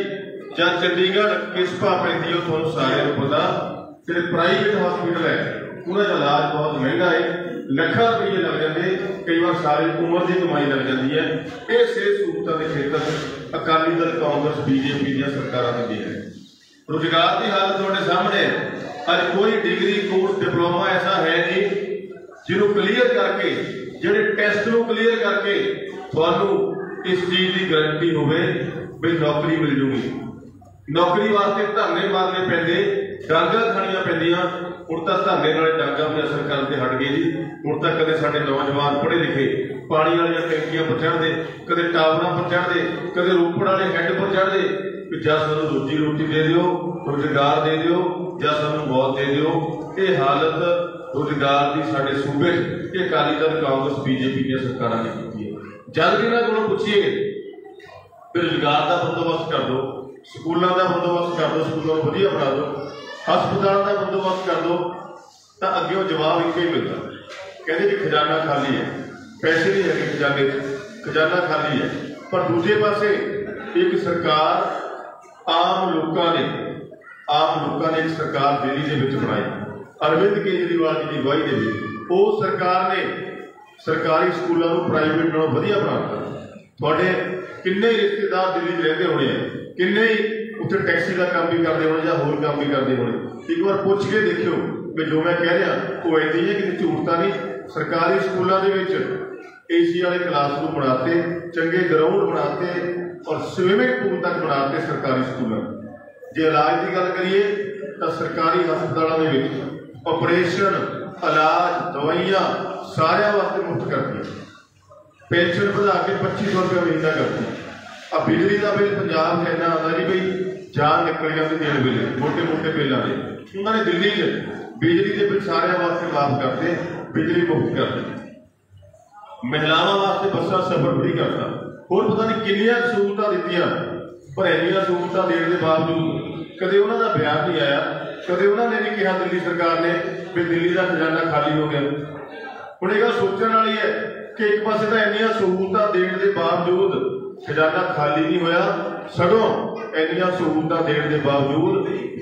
जां चंडीगढ़ किस भाव पैंदी है तुहानूं सारिआं नूं पता। जिहड़े प्राइवेट हॉस्पिटल है उन्हां दा इलाज बहुत महंगा है, ਲੱਖਾਂ रुपये लग जाते, कई बार सारी उम्र की कमाई लग जाती है। ये सेहत सहूलतां के क्षेत्र अकाली दल कांग्रेस बीजेपी दी सरकारां दी देन है। रोजगार की हालत तुहाडे सामने, अज कोई डिग्री कोर्स डिप्लोमा ऐसा है नहीं जिन्होंने क्लीयर करके, जिहड़े टेस्ट नूं क्लीयर करके तुहानूं इस चीज़ की गारंटी होवे भी नौकरी मिल जूगी। नौकरी वास्ते धरने मारने पैंदे, डांगा खाणियां पैंदियां। हुण तां धरने नाल डांगा भी असर करते हट गए जी। हुण तां कदे साडे नौजवान पढ़े लिखे पानी वालियां टैंकियां पर चढ़दे, कदे टावरां पर चढ़दे, कदे रोपड़ वाले हैड पर चढ़दे कि जां सानूं रोजी रोटी दे दिओ, रोजगार दे दिओ, जां सानूं मौत दे दिओ। ये हालत रोजगार की साडे सूबे ये अकाली दल कांग्रेस बीजेपी दी सरकारां ने कीती है। जद इन्हां कोलों पुछीए कि रोजगार का बंदोबस्त कर दो, स्कूलों का बंदोबस्त कर दो, स्कूलों को वधिया बना दो, हस्पताल का बंदोबस्त कर दो, तो अगे वो जवाब एक ही मिलता, कहते जी खजाना खाली है, पैसे नहीं है खजाने, खजाना खाली है। पर दूसरे पासे एक सरकार आम लोगों ने एक सरकार दिल्ली के विच बनाई, अरविंद केजरीवाल जी की अगवाई के विच वो सरकार ने सरकारी स्कूलों को प्राइवेट नालों वधिया बनाता। तुहाडे किन्ने रिश्तेदार दिल्ली रहिंदे होणे है, किन्ने उत्थे टैक्सी का काम भी करते होने, होर काम भी करते होने। एक बार पूछ के देखियो कि जो मैं कह रहा वो ऐसी है कि झूठता नहीं। सरकारी स्कूलों के AC वाले क्लासरूम बनाते, चंगे ग्राउंड बनाते और स्विमिंग पूल तक बनाते सरकारी स्कूलों। जे इलाज की गल करिए तो सरकारी हस्पतालों के ऑपरेशन, इलाज, दवाइयां सारे वास्ते मुफ्त करती, पेंशन बढ़ा के 2500 रुपये महीना करती। अब बिजली का बिल पंजाब से इन्ना आता जी भाई जान निकल जाती दिन बिल, मोटे मोटे बिलों के उन्होंने दिल्ली बिजली के बिल सारे वास्ते माफ करते, बिजली मुफ्त करते, महिलाओं वास्ते बसा सफर फ्री करता, होर पता नहीं किन्नियां सहूलतां दित्तियां। पर इन्नियां सहूलतां देने के बावजूद कदे उन्हां दा बयान नहीं आया, कदे उन्होंने नहीं कहा दिल्ली सरकार ने भी दिल्ली का खजाना खाली हो गया। हुण इह गल सोचण वाली है कि एक पासे तो इन्नियां सहूलतां देने के बावजूद खजाना खाली नहीं होया, सगों इन्नियां सहूलतां देने के बावजूद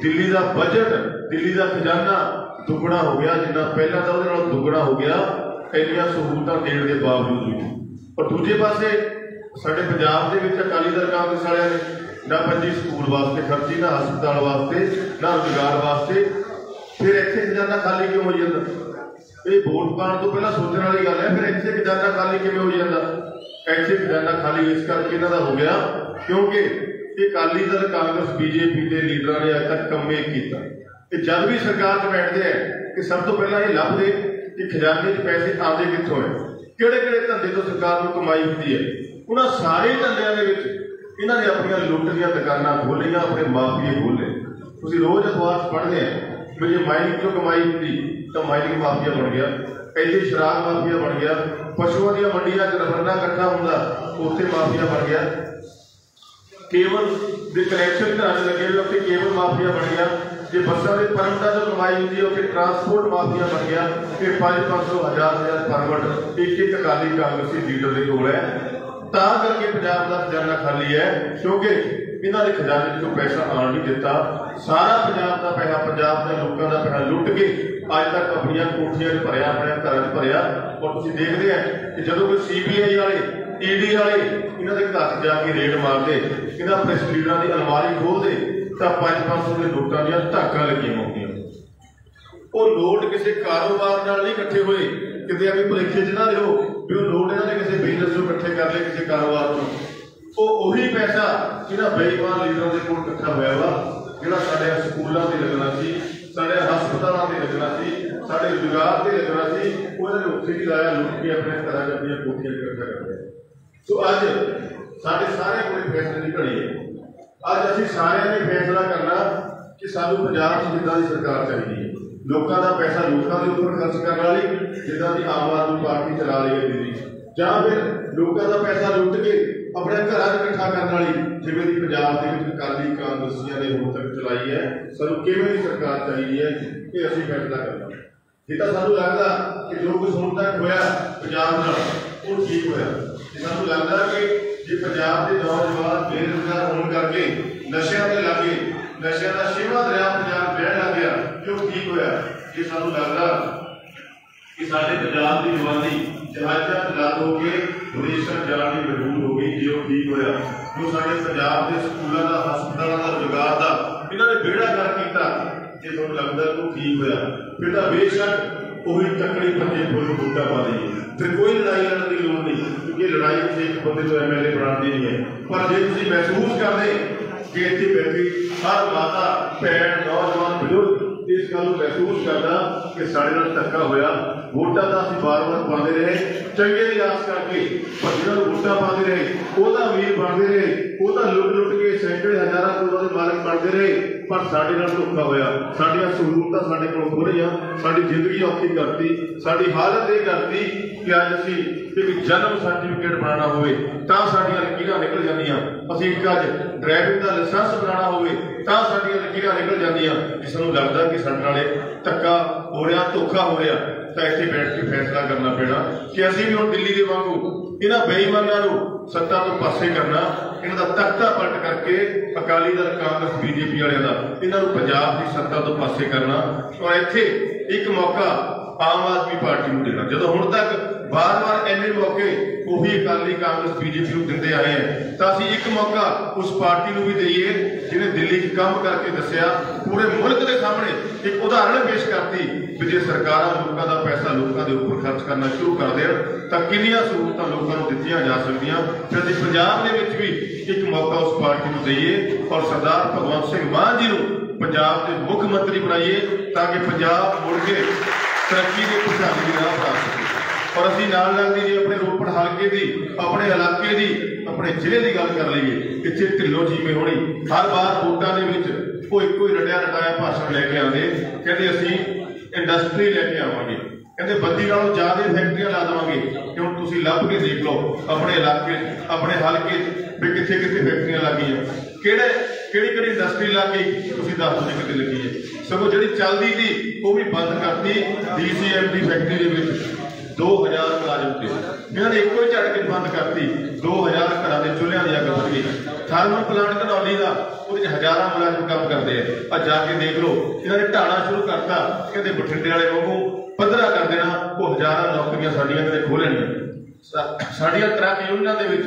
दिल्ली का बजट, दिल्ली का खजाना दुगना हो गया, जिन्ना पहला था उहदे नालों दुगना हो गया इन्नियां सहूलतां देने के बावजूद भी। और दूजे पासे ਸਾਡੇ ਪੰਜਾਬ ਦੇ ਵਿੱਚ ਅਕਾਲੀ ਦਲ ਕਾਂਗਰਸ ਵਾਲਿਆਂ ਨੇ ना पंजी स्कूल वास्ते खर्ची, ना हस्पताल वास्ते, ना रोजगार वास्ते। फिर इत्थे खजाना खाली क्यों हो जाता? ये वोट पाने तो पहला सोचने वाली गल है। फिर इत्थे खजाना खाली किवें हो जाता? इत्थे खजाना खाली इस करके इन्हां दा हो गया क्योंकि अकाली दल कांग्रेस बीजेपी के लीडर ने अज तक कम नहीं किया। जब भी सरकार च बैठते हैं कि सब तो पहला ये लभदे कि खजाने च पैसे आते कित्थों है, किहड़े-किहड़े धंधे तो सरकार को कमाई होती है। उन्हां सारे धंधिਆਂ ਦੇ ਵਿੱਚ इन्हों ने अपन लुट दियां दुकानां खोलियां, अपने माफिए खोले। तुसीं रोज अखबार पढ़ते हैं भी जे माइनिंग चों कमाई होती तो माइनिंग माफिया बन गया, इत्थे शराब माफिया बन गया, पशुओं दी मंडियां च रबड़ना इकट्ठा हुंदा उत्थे माफिया बन गया, केबल दे कनैक्शन घरां लगे उत्थे केबल माफिया बन गया, जे बसां दे परमटां चों कमाई हुंदी है उत्थे ट्रांसपोर्ट माफिया बन गया। फिर 500-500 हज़ार परमट एक अकाली कांग्रेसी लीडर दे कोल है। तां करके पंजाब का खजाना खाली है क्योंकि इन्हों ने खजाने चों पैसा आन नहीं दिता। सारा पंजाब का पैसा, पंजाब के लोगों का पैसा लुट के अज तक अपनी कोठियां भरिया, अपने घर भरिया। और तुसीं देखते हैं कि जो कोई CBI वाले, ED वाले इन्हों के घर जाके रेड मारते, इन्होंने प्रेस लीडर की अलमारी खोलते तो 500-500 के नोटां दी धाकां लगियां होंदियां। वो नोट किसी कारोबार नाल नहीं इकट्ठे हुए, किते अभी भुलेखे च ना रहो भी वो नोट इन्होंने किसी बिजनेस को इकट्ठे कर ले, किसी कारोबार को। वही पैसा इन्होंने बेईमान लीडरों के कोल इकट्ठा होया वा, जिहड़ा साडे स्कूलों से लगना सी, साडे हस्पतालों से लगना सी, साडे रोजगार से लगना सी, वो इन्होंने उत्थे ही लाया, लुट के अपने घरां च अपनी कोठियां इकट्ठा कर लिया। सो अज साडे सारे कोल फैसले की घड़ी है। अज असीं सारिआं ने फैसला करना कि सानूं पंजाब च जिद्दां दी सरकार चाहिदी है, लोगों का पैसा लोगों के उपर खर्च करने वाली जिदा की आम आदमी पार्टी चला रही है दीदी, या फिर लोगों का पैसा लुट के अपने घर इकट्ठा करने वाली जिवें दी पंजाब के अकाली कांग्रेसियां ने हुण तक चलाई है। सानूं किवें दी सरकार चाहिए है कि असीं फैसला करना। जे तां सानूं लगदा कि जो कुछ हुण तक होया पंजाब नाल वो ठीक होया, जे सानूं लगदा कि जे पंजाब के नौजवान बेरोजगार होने करके नशियां ते लग गए, नशियां का छेवां दरिया पंजाब बहण लग गया कि वो ठीक होया। ये सानूं लगदा कि साडे पंजाब की जवानी जहाज़ां च लद हो के विदेशां जाण की मजबूर हो गई, जे वो ठीक होया। जो साडे पंजाब के स्कूलों का, हस्पतालों का, रोजगार का इन्होंने बेड़ा कर किया, जे तुहानूं लगदा कि वो ठीक होया, फिर तां बेशक वही तकड़ी पंजे फुल बूटा पा देइए, फिर कोई लड़ाई लड़न की लोड़ नहीं, क्योंकि लड़ाई एक बंदे को MLA बनानी नहीं है। पर जे तुसीं महसूस करदे कि इत्थे बैठी हर माता, भैन, नौजवान, बजुर्ग इस गल महसूस करता कि साढ़े नाल धक्का होया, वोटां तां असीं बार-बार पाते रहे चंगे दी आस करके, पर जिन्हां नूं वोटां पाते रहे ओहदा अमीर बनते रहे, ओहदा लुट-लुट के सैकड़े हज़ारां करोड़ां दे मालक बनते रहे। पर साढ़े नाल धोखा होया, साडियां सहूलतां साडे कोल हो रहीआं, साडी जिंदगी औखी करती, साडी हालत ये करती कि अज असीं एक जन्म सर्टिफिकेट बनाना होवे तां साडियां लकीरां निकल जांदियां, असीं एक अज ड्राइविंग दा लाइसेंस बनाना होवे तां साडियां लकीरां निकल जांदियां। सानूं लगदा कि साडे नाल धक्का हो रहा, धोखा हो रहा, तो इत्थे बैठ के फैसला करना पैना कि असीं भी हुण दिल्ली दे वांगू इन्हां बेईमानां नूं सत्ता तो पासे करना, इन्हां दा तख्ता पलट करके अकाली दल कांग्रेस बीजेपी वालियां दा इन्हां नूं पंजाब की सत्ता तो पासे करना। और इत्थे एक मौका आम आदमी पार्टी को देना। जो हुण तक बार-बार इन्ने मौके वही अकाली कांग्रेस बीजेपी को दिंदे आए हैं, तो असीं एक मौका उस पार्टी को भी दईए जिन्हें दिल्ली च काम करके दस्सिया, पूरे मुल्क के सामने एक उदाहरण पेश करती भी जे सरकारां लोगों का पैसा लोगों के उपर खर्च करना शुरू कर देण तां किन्नियां सहूलतां लोगों को दित्तियां जा सकदियां। फिर असीं पंजाब दे विच भी एक मौका उस पार्टी को दईए और सरदार भगवंत सिंह मान जी नूं पंजाब के मुख्य मंत्री बनाइए ताकि पंजाब मुड़ के तरक्की के खुशहाली की राह पा सके। और असीं नाल लगदी जे अपने रोपड़ हल्के की, अपने इलाके की, अपने जिले की गल कर लीए, इत्थे ढिल्लों जीवे होनी हर बार वोटां दे विच वो इक्को ही रटिया रटाया भाषण लैके आते, कहते असीं इंडस्ट्री लैके आवांगे, कहते बद्दी नालों ज़्यादा फैक्ट्रियां ला देवांगे। कि हुण तुसीं लभ के देख लो अपने इलाके अपने हल्के भी कित्थे कित्थे फैक्ट्रियां लगियां, किहड़ी इंडस्ट्री लग गई तुसीं दस दो कित्थे लगी है। सगों जिहड़ी चलदी थी वो भी बंद करती, DCMD फैक्ट्री दे विच 2000 मुलाजम थे, इन्होंने एक ही झटके बंद करती, 2000 घर के चूल्हियां की अग लग गई। थर्मल प्लांट घनौली का वो हज़ारां मुलाजम काम करते हैं, अब जाके देख लो इन्होंने ढाणा शुरू करता, कहते बठिंडे वाले वांगू पद्धरा कर देना, वो हज़ारां नौकरियां साडियां कहते खोह लेणियां। साडियां ट्रक यूनियनां दे विच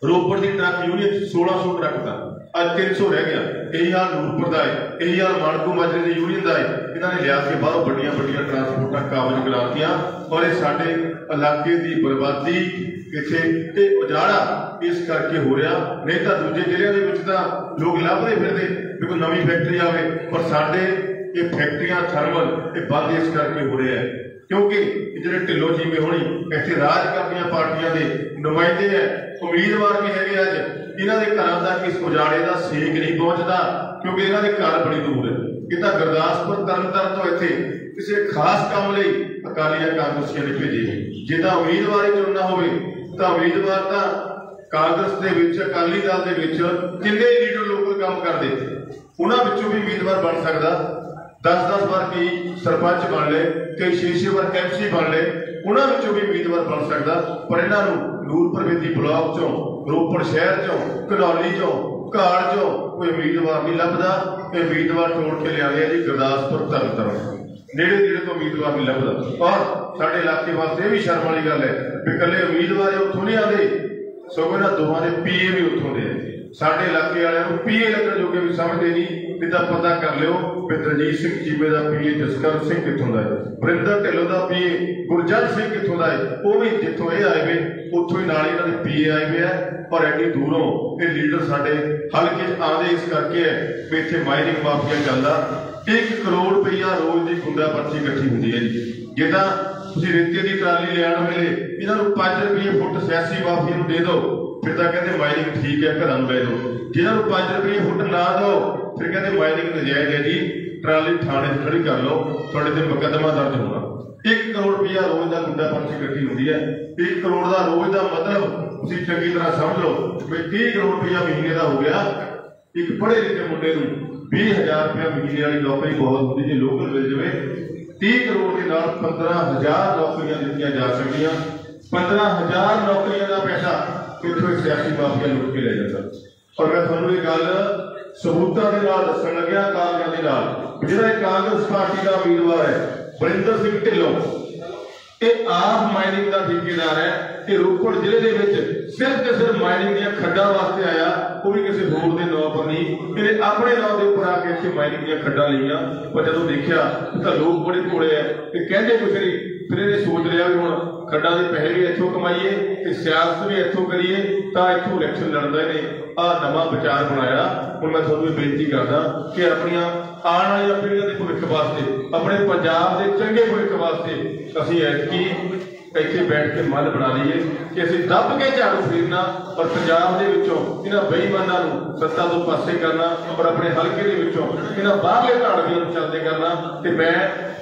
रोपड़ की ट्रक यूनियन 1600 ट्रक था, अज 300 रह गया। यही हाल नूरपुर का है, यही हाल मानकू माजरे की यूनियन का है। इन्होंने लिया के बाहरों बड़िया बड़िया ट्रांसपोर्टा काबज करातियां और ये साडे इलाके की बर्बादी इत्थे उजाड़ा इस करके हो रहा। नहीं तो दूजे जिले के लोग लभते फिरते भी कोई नवी फैक्ट्री आवे, पर साडे ये फैक्ट्रियां थर्मल ये बंद इस करके हो रहा है क्योंकि जो ढिल्लों चीमे होनी इतने राज करदियां पार्टियां के नुमाइंदे है, उम्मीदवार भी है। अज इन्हों के घर तक इस उजाड़े का सेक नहीं पहुंचता क्योंकि इन्हों के घर बड़ी दूर है। ये तो गुरदासपुर तरनतारन तो इतने किसी खास काम लिए अकाली या कांग्रेसियों ने भेजे। जिदा उम्मीदवार ही चुनना हो तो उम्मीदवार तो कांग्रेस के अकाली दल के किन्ने लीडर लोकल काम करते उन्होंने भी उम्मीदवार बन सकता। 10-10 बार कई सरपंच बन ले, कई 6-6 बार MC बन ले, उन्होंने भी उम्मीदवार बन सकता। पर इन्हों नूरपुर बेदी ब्लॉक चों, रोपड़ शहर चों, घनौली चों, घाड़ चों कोई उम्मीदवार नहीं लभदा। उम्मीदवार तोड़ के लिया जी गुरदासपुर तरनतारन नेड़े नेड़े तो उम्मीदवार नहीं लभदा। और साडे इलाके वास्ते भी शर्म वाली गल है भी कल्ले उम्मीदवार उत्थों नहीं आते, सगों इन्हां दोवां दे PA भी उत्थों दे। साडे इलाके वालियां नूं PA लगण जोगे भी समझदे नहीं। नहीं तो पता कर लियो भी दलजीत सिंह चीमे का PA जसकर सिंह कितों का है, वरिंदर ढिल्लों का PA गुरजंट सिंह कितों का है, वो भी जितों ये आए वे उत्थों ही नाल इन्हां दे PA आए हुए हैं। पर एडी दूरों ये लीडर साडे हल्के आते इस करके है भी इत्थे माइनिंग माफिया चलदा। 1 करोड़ रुपया रोज की गुंडा पर्ची इकट्ठी होंदी है जी। जिदा तुसीं रेते की ट्राली लियाण वेले इन्हां 5 रुपये फुट सियासी माफिया नूं दे दो फिर तो कहते माइनिंग ठीक है घरों लै दो। जिन्होंने 5 रुपये फुट ना दो फिर कहते माइनिंग नजायज है जी, ट्राली थाने खड़ी कर लो, थोड़े दिन मुकदमा दर्ज होना। 1 करोड़ रुपया रोज का गुंडा पर्ची इकट्ठी होती है। 1 करोड़ का रोज का मतलब तुसीं चंगी तरह समझ लो भी 30 करोड़ रुपया महीने का हो गया। एक पढ़े लिखे मुंडे नूं 20,000 रुपया महीने वाली नौकरी बहुत होती जो लोकल मिल जाए। 30 करोड़ के नाल 15,000 नौकरियां दित्तियां जा सकदियां। 15,000 नौकरियां का पैसा इत्थों सियासी माफिया लुट के ले जाता। और मैं तुहानूं ये गल सबूतां दे नाल दस्सण लग्या कागजां दे नाल। जिहड़ा कांग्रेस पार्टी का उम्मीदवार है वरिंदर सिंह ढिल्लों, ये आप माइनिंग का ठेकेदार है। ये रोपड़ जिले के सिर्फ तो सिर्फ माइनिंग दी खड्डां वास्ते आया, वो भी किसी होर के नाम पर नहीं, इन्हें अपने नाम के ऊपर आके इत्थे माइनिंग दी खड्डां लईआं। पर जदों देखिया तो लोग बड़े भोले है कि कहंदे कुछ नहीं, फिर इन्हें सोच लिया कि हुण खड्डां दे पैसे भी इत्थों कमाईए ते सियासत भी इत्थों करिए तां इत्थों इलैक्शन लड़दे ने। आ नवां विचार बनाया। हुण मैं तुहानूं बेनती करदा कि अपनियां आने वाली पीढ़ियां के भविख वास्ते, अपने पंजाब के चंगे भविख वास्ते असीं ऐतकी इत्थे बैठ के मन बना लीए कि असीं दब के झाड़ू फेरना और पंजाब दे विचों इन्हां बेईमानां नूं सत्ता तो पासे करना और अपने हल्के दे विचों इन्हां बाहरले धाड़वियां नूं चलदे करना। ते मैं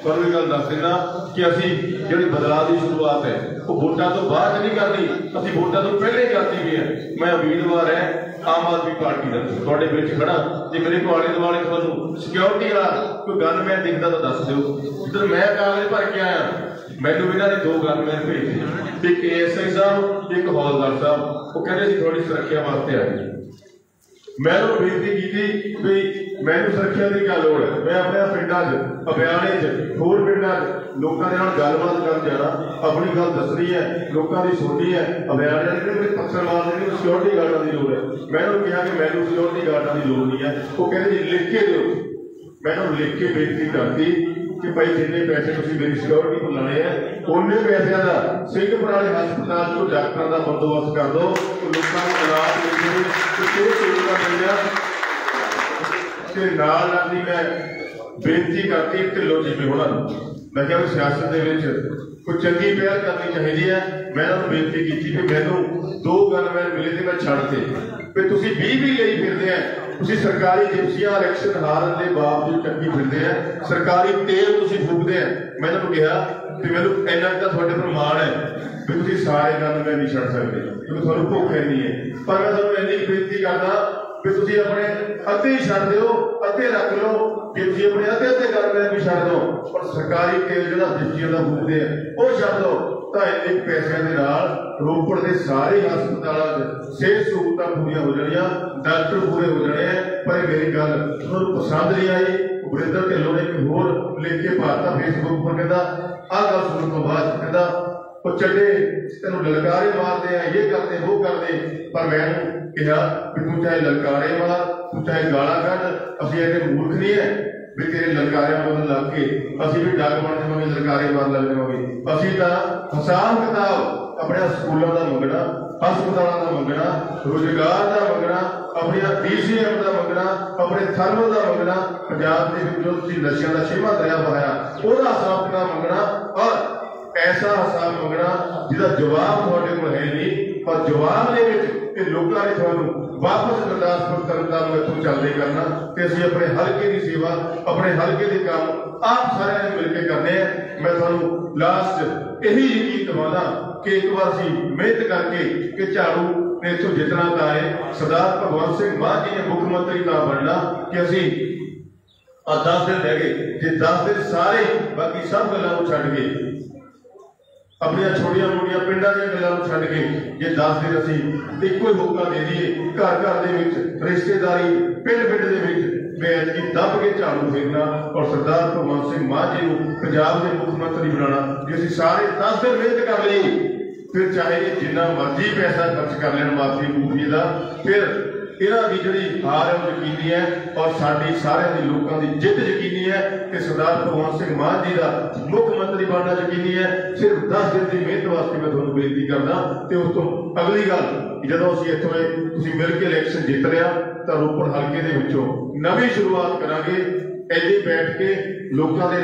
तुहानूं गल दस दिंदा कि असीं जिहड़ी बदलाव की शुरुआत है वो वोटां तो बाद नहीं करनी, असीं वोटां तो पहले ही करती भी है। मैं उम्मीदवार है आम आदमी पार्टी का, तुहाडे विच खड़ा जे मेरे को आले दुआले तुहानूं सिक्योरिटी वाला कोई गनमैन दिखदा तां दस दिओ। जिधर मैं कागज भर के आया मैनूं इन्हां ने 2 गनमैन भेजे, एक ASI साहब एक हौलदार साहब, वो कहते सी थोड़ी सुरक्षा वास्ते आए। मैं बेनती की भी मैनूं सुरक्षा की क्या लोड़ है, मैं अपने पिंडां च अभियाने च होर पिंडां च लोकां दे नाल गलबात करन जाना, अपनी गल दसनी है, लोकां दी सुननी है। अभियाने दे पत्थर मारने की सिक्योरिटी गार्डां की लोड़ है। मैं उन्होंने कहा कि मैनूं सिक्योरिटी गार्डां की लोड़ नहीं है। वो कहते जी लिख के दो। मैं लिख के बेनती करती कि भाई जिन्ने पैसे तुसीं मेरी सिक्योरिटी को लाने हैं उन्ने पैसों का सिंहपुर वाले हस्पताल को डॉक्टरों का बंदोबस्त कर दो, तो लोगों को इलाज मिल जाए, सुविधा मिल जाए। नाल नाल मैं बेनती करती ढिल्लों चीमे होना, मैं क्या सियासत के कोई चंगी पहल करनी चाहिए है। मैं उन्होंने बेनती की कि मैनूं 2 गनमैन मिले थे मैं छड्डते भी तुसीं 20 भी ਲਈ फिरदे हैं। तुसीं सरकारी जिप्सियां इलैक्शन हारन के बावजूद चंगी फिरदे हैं, सरकारी तेल तुसीं फूकदे हैं। मैं उन्होंने कहा कि मैनूं इन्ना तो तुहाडे पर माण है भी तुसीं सारे गनमैन नहीं छड्ड सकदे क्योंकि तुहानूं भुख नहीं है। पर मैं तुहानूं इन्नी बेनती करदा भी तुसीं अपने अद्धे ही छड्ड दिओ, अद्धे रख लो, कि तुसीं अपने अद्धे अद्धे गनमैन भी छड्ड दो और सरकारी तेल जिहड़ा जिप्सियां दा फूकदे हैं वो छड्ड दो। तो इन्ने पैसों के नाल रोपड़ के सारे हस्पतालों सेहत सहूलतां पूरियां हो जाणियां, डॉक्टर पूरे हो जाने हैं। पर मेरी गल तुहानूं पसंद नहीं आई। वरिंदर ढिल्लों ने एक होर लिख के पाता फेसबुक पर, कहता आ गल सुनने तो बाद कहता वो चड्डे तेन ललकारे मारते हैं, ये करते वो करते, पर मैंने कहा कि तू चाहे ललकारे मार, तू चाहे गाला कढ़, असीं इन्ने मूर्ख नहीं है भी तेरे ललकारियां बदल लग के असीं भी डग बन जावांगे, ललकारे मार लग जावांगे। असीं तां हिसाब किताब अपने स्कूलों का मंगना, हस्पतालों का मंगना, रोजगार का मंगना, अपनी DCM का मंगना, अपने थर्मल का मंगना, पंजाब के जो नशिया का 6वां दरिया बहाया उसका हिसाब किताब मंगना, और ऐसा हिसाब मंगना जिसका जवाब तुहाडे कोल है नहीं, पर जवाब दे विच लोगों ने तुहानूं वापस गुरदासपुर तरनताਰਨ इत्थों चलदे करना ते असीं अपने हल्के की सेवा, अपने हल्के के काम आप सारे ने मिलकर करने हैं। मैं तुहानूं लास्ट यही यकीन दिवाना कि एक बार असीं मेहनत करके कि झाड़ू ने इत्थों जितना तो है, सरदार भगवंत सिंह मान जी ने मुख्यमंत्री ना बनना कि असीं 10 दिन रह गए, जे 10 दिन सारे बाकी सब गल्लां छड्ड के अपन छोटिया मोटिया पिंडा दी गल्लां छड्ड के जे 10 दिन असीं इक्को ही मौका दे दईए, घर घर दे विच रिश्तेदारी पिंड पिंड दे विच मैं की दब के झाड़ू फेरना और सरदार भगवंत सिंह मान जी को पंजाब के मुख्यमंत्री बनाना। जे असीं सारे 10 दिन मेहनत कर ली, फिर चाहे जिन्ना मर्जी पैसा खर्च कर लैन माफी मूफी का, फिर इन्हां दी जिहड़ी हार है वो यकीनी है, और साडी सारिਆਂ ਦੀ लोगों की जित यकीनी है कि सरदार भगवंत सिंह मान जी का मुख्यमंत्री बनना यकीनी है। सिर्फ 10 दिन की मेहनत वास्ते मैं तुहानूं बेनती करदा ते उस तो अगली गल जदों असीं इत्थों तुसीं मिल के इलैक्शन जित लिया तां रोपड़ हल्के दे विचों नवीं शुरुआत करांगे, ऐजे बैठ के लोगों के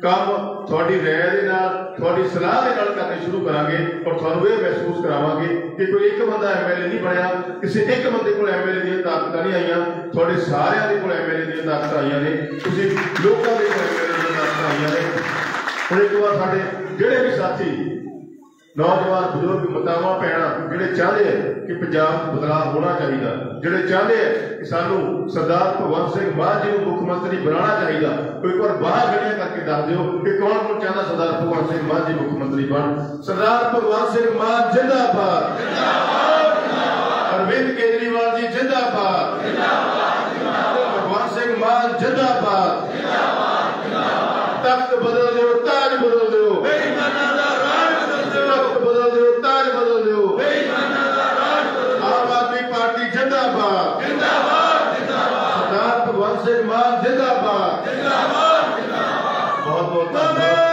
काम थोड़ी राय दे नाल, थोड़ी सलाह दे नाल करने शुरू करांगे, और तुहानूं ये महसूस करावांगे कि कोई एक बंदा MLA नहीं बनया, किसी एक बंदे को MLA दी ताकत नहीं आईयां, थोड़े सारियां दे कोल MLA दी ताकत आईयां ने, तुसीं लोकां दे कोल MLA दी ताकत आईयां ने। हुण एक बार साडे जिहड़े भी साथी नौजवान बुजुर्ग मातावां भैणां जिहड़े चाहते हैं कि पंजाब बदलाव होना चाहिए, जिहड़े चाहते हैं कि सानू सरदार भगवंत सिंह मान जी को मुख्यमंत्री बनाना चाहिए, कोई एक बार बाहर खड़िया करके दस दिओ कि कौन कौन चाहता सरदार भगवंत सिंह मान जी मुख्यमंत्री बन। सरदार भगवंत सिंह मान जिंदाबाद, अरविंद केजरीवाल जी जिंदाबाद, भगवंत सिंह मान जिंदाबाद, तख्त बदल दो, ताज बदल दो, तख्त बदल दो, ताज बदल दो, आम आदमी पार्टी जिंदाबाद, सरदार भगवंत सिंह मान जिंदाबाद, बहुत बहुत धन्यवाद।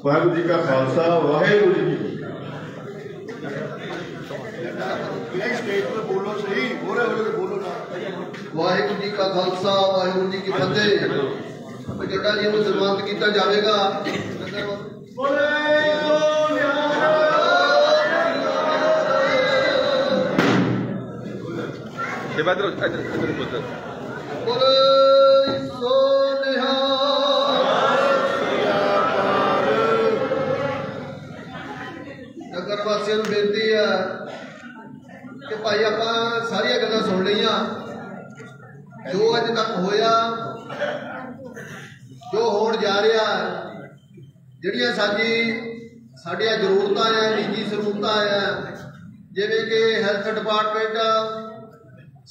वाहिगुरू जी का खालसा, वाहिगुरू जी की स्टेज पे बोलो सही, बोले बोले बोलो ना। वाहिगुरू जी का खालसा, वाहिगुरू जी की फतेह। जड्डा जी को सन्मानित किया जाएगा। नगर वासियों को बेनती है कि भाई आप सारिया गल्लां सुन लिया, जो अज तक होया, जो होण जा रहा, जिहड़ियां साडियां जरूरतां है, निजी जरूरतां है, जिवें कि हैल्थ डिपार्टमेंट,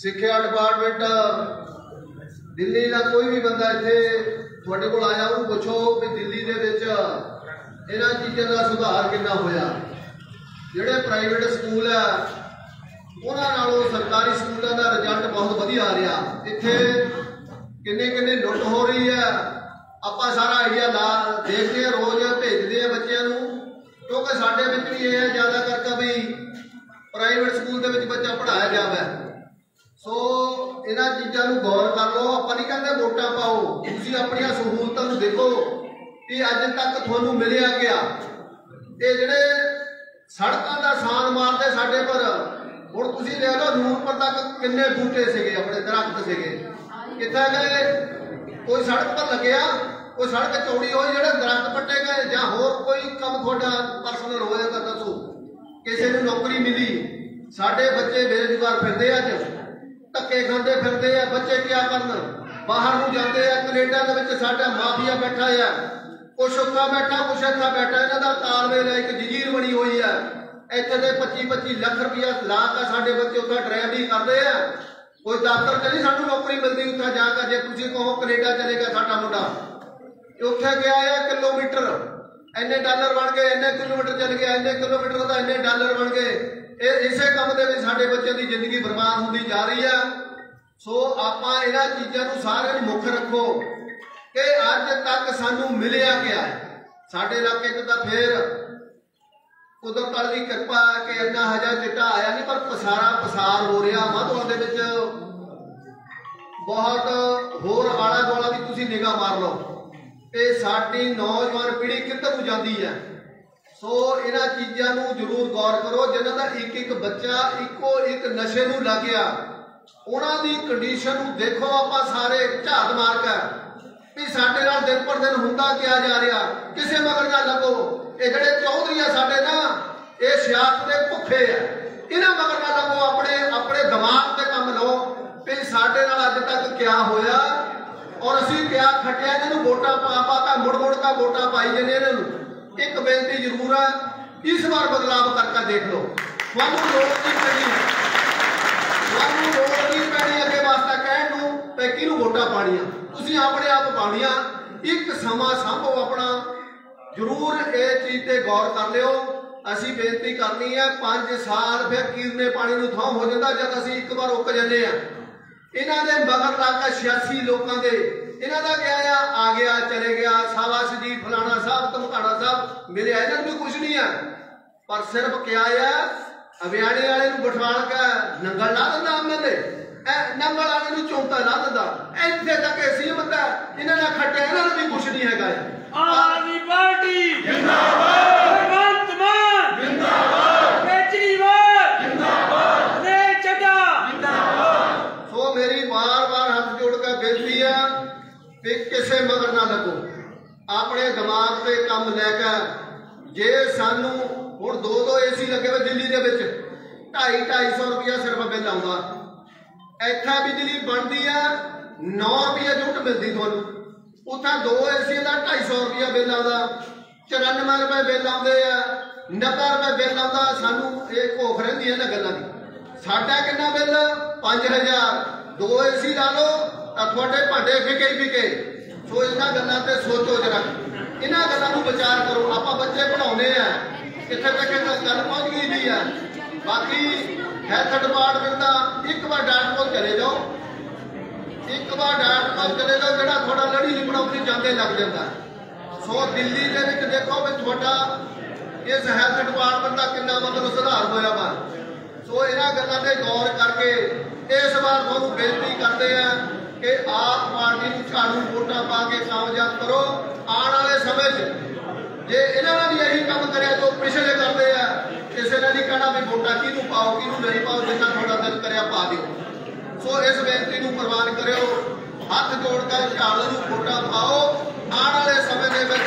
सिक्ख्या डिपार्टमेंट, दिल्ली का कोई भी बंदा इत्थे तुहाडे कोल आया उहनूं पुछो कि दिल्ली दे विच इन्हां चीज़ां दा सुधार किन्ना होया। जिहड़े प्राइवेट स्कूल है उन्हां नालों सरकारी स्कूलों का रिजल्ट बहुत वधिया आ रहा। इत्थे किन्ने किन्ने लुट हो रही है, आपां सारा आइडिया ला देखते हैं, रोज भेजते हैं बच्चों को, क्योंकि साडे विच भी यह ज़्यादा करके भी प्राइवेट स्कूल दे विच बच्चा पढ़ाया जावे। सो इन्हां चीज़ों को गौर कर लो। आपां नहीं कहते वोटां पाओ, तुसीं अपनियां सहूलतां नूं देखो कि अज तक तुहानूं मिलिया क्या। ये जिहड़े सड़कों का सान मारते साडे पर, हुण तुसीं ले लो नूरपुर तक किन्ने बूटे सीगे, अपने दरख्त सीगे, कित्थे गए? कोई सड़क पर लग्या, कोई सड़क चौड़ी होई, जिहड़े दरख्त पट्टे गए, जां होर कोई काम तुहाडा पर्सनल होया तां दसो, किसी नूं नौकरी मिली? साडे बच्चे बेरोजगार फिरदे, अज धक्के खांदे फिरदे आ। बच्चे क्या करन? बाहर नूं जांदे आ। कनेडा दे विच साडा माफिया बैठा है, कुछ उत्था बैठा, कुछ इत्था बैठा, इन्हां दा तालमेल है, एक जगीर बनी हुई है। इत्थे दे 25-25 लाख रुपया ला के साडे बच्चे उत्थे ड्राइवरी करदे आ, कोई दफ्तर च नहीं सानू नौकरी मिलती उत्थे जाकर। जे तुसीं कहो कनेडा चलेगा साडा मुंडा, उत्थे गया है किलोमीटर इन्ने डॉलर बन गए, इन्ने किलोमीटर चल गया, इन्ने किलोमीटर का इन्ने डॉलर बन गए। इसे काम दे विच साडे बच्चों की जिंदगी बर्बाद होती जा रही है। सो आपां इन्हां चीज़ां नूं सारे मुख रखो कि अज तक सानू मिलिया क्या है। साडे इलाके च तां फिर कुदरत वाली कृपा है कि इन्ना हजा चिट्टा आया नहीं, पर पसारा पसार हो रहा। माधोवाल दे विच बहुत होर आला दुआला भी तुसीं निगाह मार लो कि साडी नौजवान पीढ़ी किधर नूं जांदी है। सो इन्हां चीज़ां नूं जरूर गौर करो। जिन्हां दा एक एक बच्चा इको एक नशे नूं लग गया, उन्हां दी कंडीशन नूं देखो। आपां सारे झात मार के भी साडे नाल दिन पर दिन हुंदा क्या जा रहा, किसे मगर ना लगो। ये जिहड़े चौधरी आ साडे ना, ये सियासत दे भुखे आ, इन्हां मगर ना लगो। अपने अपने दिमाग ते काम लो भी साडे नाल अज तक क्या होया और असीं क्या खटिया। इन्हां वोटां पा के मुड़ मुड़ के वोटां पाई जाने। इन्हां एक बेनती जरूर है, इस बार बदलाव करके देख लो। तुहानूं लोड़ नहीं पैनी, तुहानूं लोड़ नहीं पैनी अगे वास्ता कहण नूं ते किहनूं वोटां पाणियां, तुसीं अपने आप पाणियां। एक समा सांभो अपना, जरूर ये चीज़ ते गौर कर लियो। असीं बेनती करनी है, 5 साल फिर कीरने पानी नूं थां हो जाता जब असीं एक बार उक जाने आ। इन्हां दे मगर लग 86 लोगों के इन्हां दा क्या आ गया चले गया, शाबाश जी फलाना साहब धमकाना साहब मिले, इन्हां नूं कुछ नहीं है। पर सिर्फ क्या है, अभियाने वाले नूं बिठा के नंगल ला दिंदा, एमएलए नंगल वाले नूं चौंका ला दिंदा। इत्थे तक सीमत है, इन्हां दा खट्टिया इन्हां नूं भी कुछ नहीं हैगा। आम आदमी पार्टी जिंदाबाद, भगवंत मान जिंदाबाद, केजरीवाल जिंदाबाद, ने चड्डा जिंदाबाद। सो मेरी बार बार हाथ जोड़ के बेनती है कि किसे मगर ना लगो, अपने दिमाग से काम लैके। जे सानू हुण 2-2 AC लगे हुए दिल्ली दे विच 250-250 रुपया सिर्फ बिल आउंदा। इत्थे बिजली बनदी है 9 रुपये यूनिट मिलदी तुहानूं, उत्थे 2 AC का 250 रुपया बिल आता। 94 रुपए बिल आते हैं, 90 रुपए बिल आता। सानू ये भुख रहिंदी है इन्हां गल्लां दी। साडा कितना बिल 5000, 2 AC ला लो तां तुहाडे भांडे फिके ही फिके। सो इन्हां गल्लां ते सोचो जरा, इन्हां गल्लां नूं विचार करो। आपां बच्चे पढ़ाउने आ, कित्थे तक गल पहुंच गई भी है। बाकी हैल्थ डिपार्टमेंट का एक बार डाट कोल चले जाओ, एक बार डाट कोल चले जाओ, जो थोड़ा लड़ी लिपड़ा उत्थे जाते लग जाता। सो दिल्ली के विच देखो भी थोड़ा इस हैल्थ डिपार्टमेंट का कितना मतलब सुधार होया वा। सो इन्हां गल्लां ते गौर करके इस बार तुहानूं बेनती करते हैं कि आप पार्टी नूं झाड़ू वोटां पा के कामयाब करो। आने वाले समय जे इन्हां ने भी यही काम करिया जो पिछले करते हैं, किसी ने नहीं कहना भी वोटां किहनूं पाओ किहनूं नहीं पाओ, जिन्ना थोड़ा दिल करिया पा दिओ। सो इस बेनती नूं प्रवान करियो, हाथ जोड़ कर झाड़ू नूं वोटां पाओ। आने वाले समय दे विच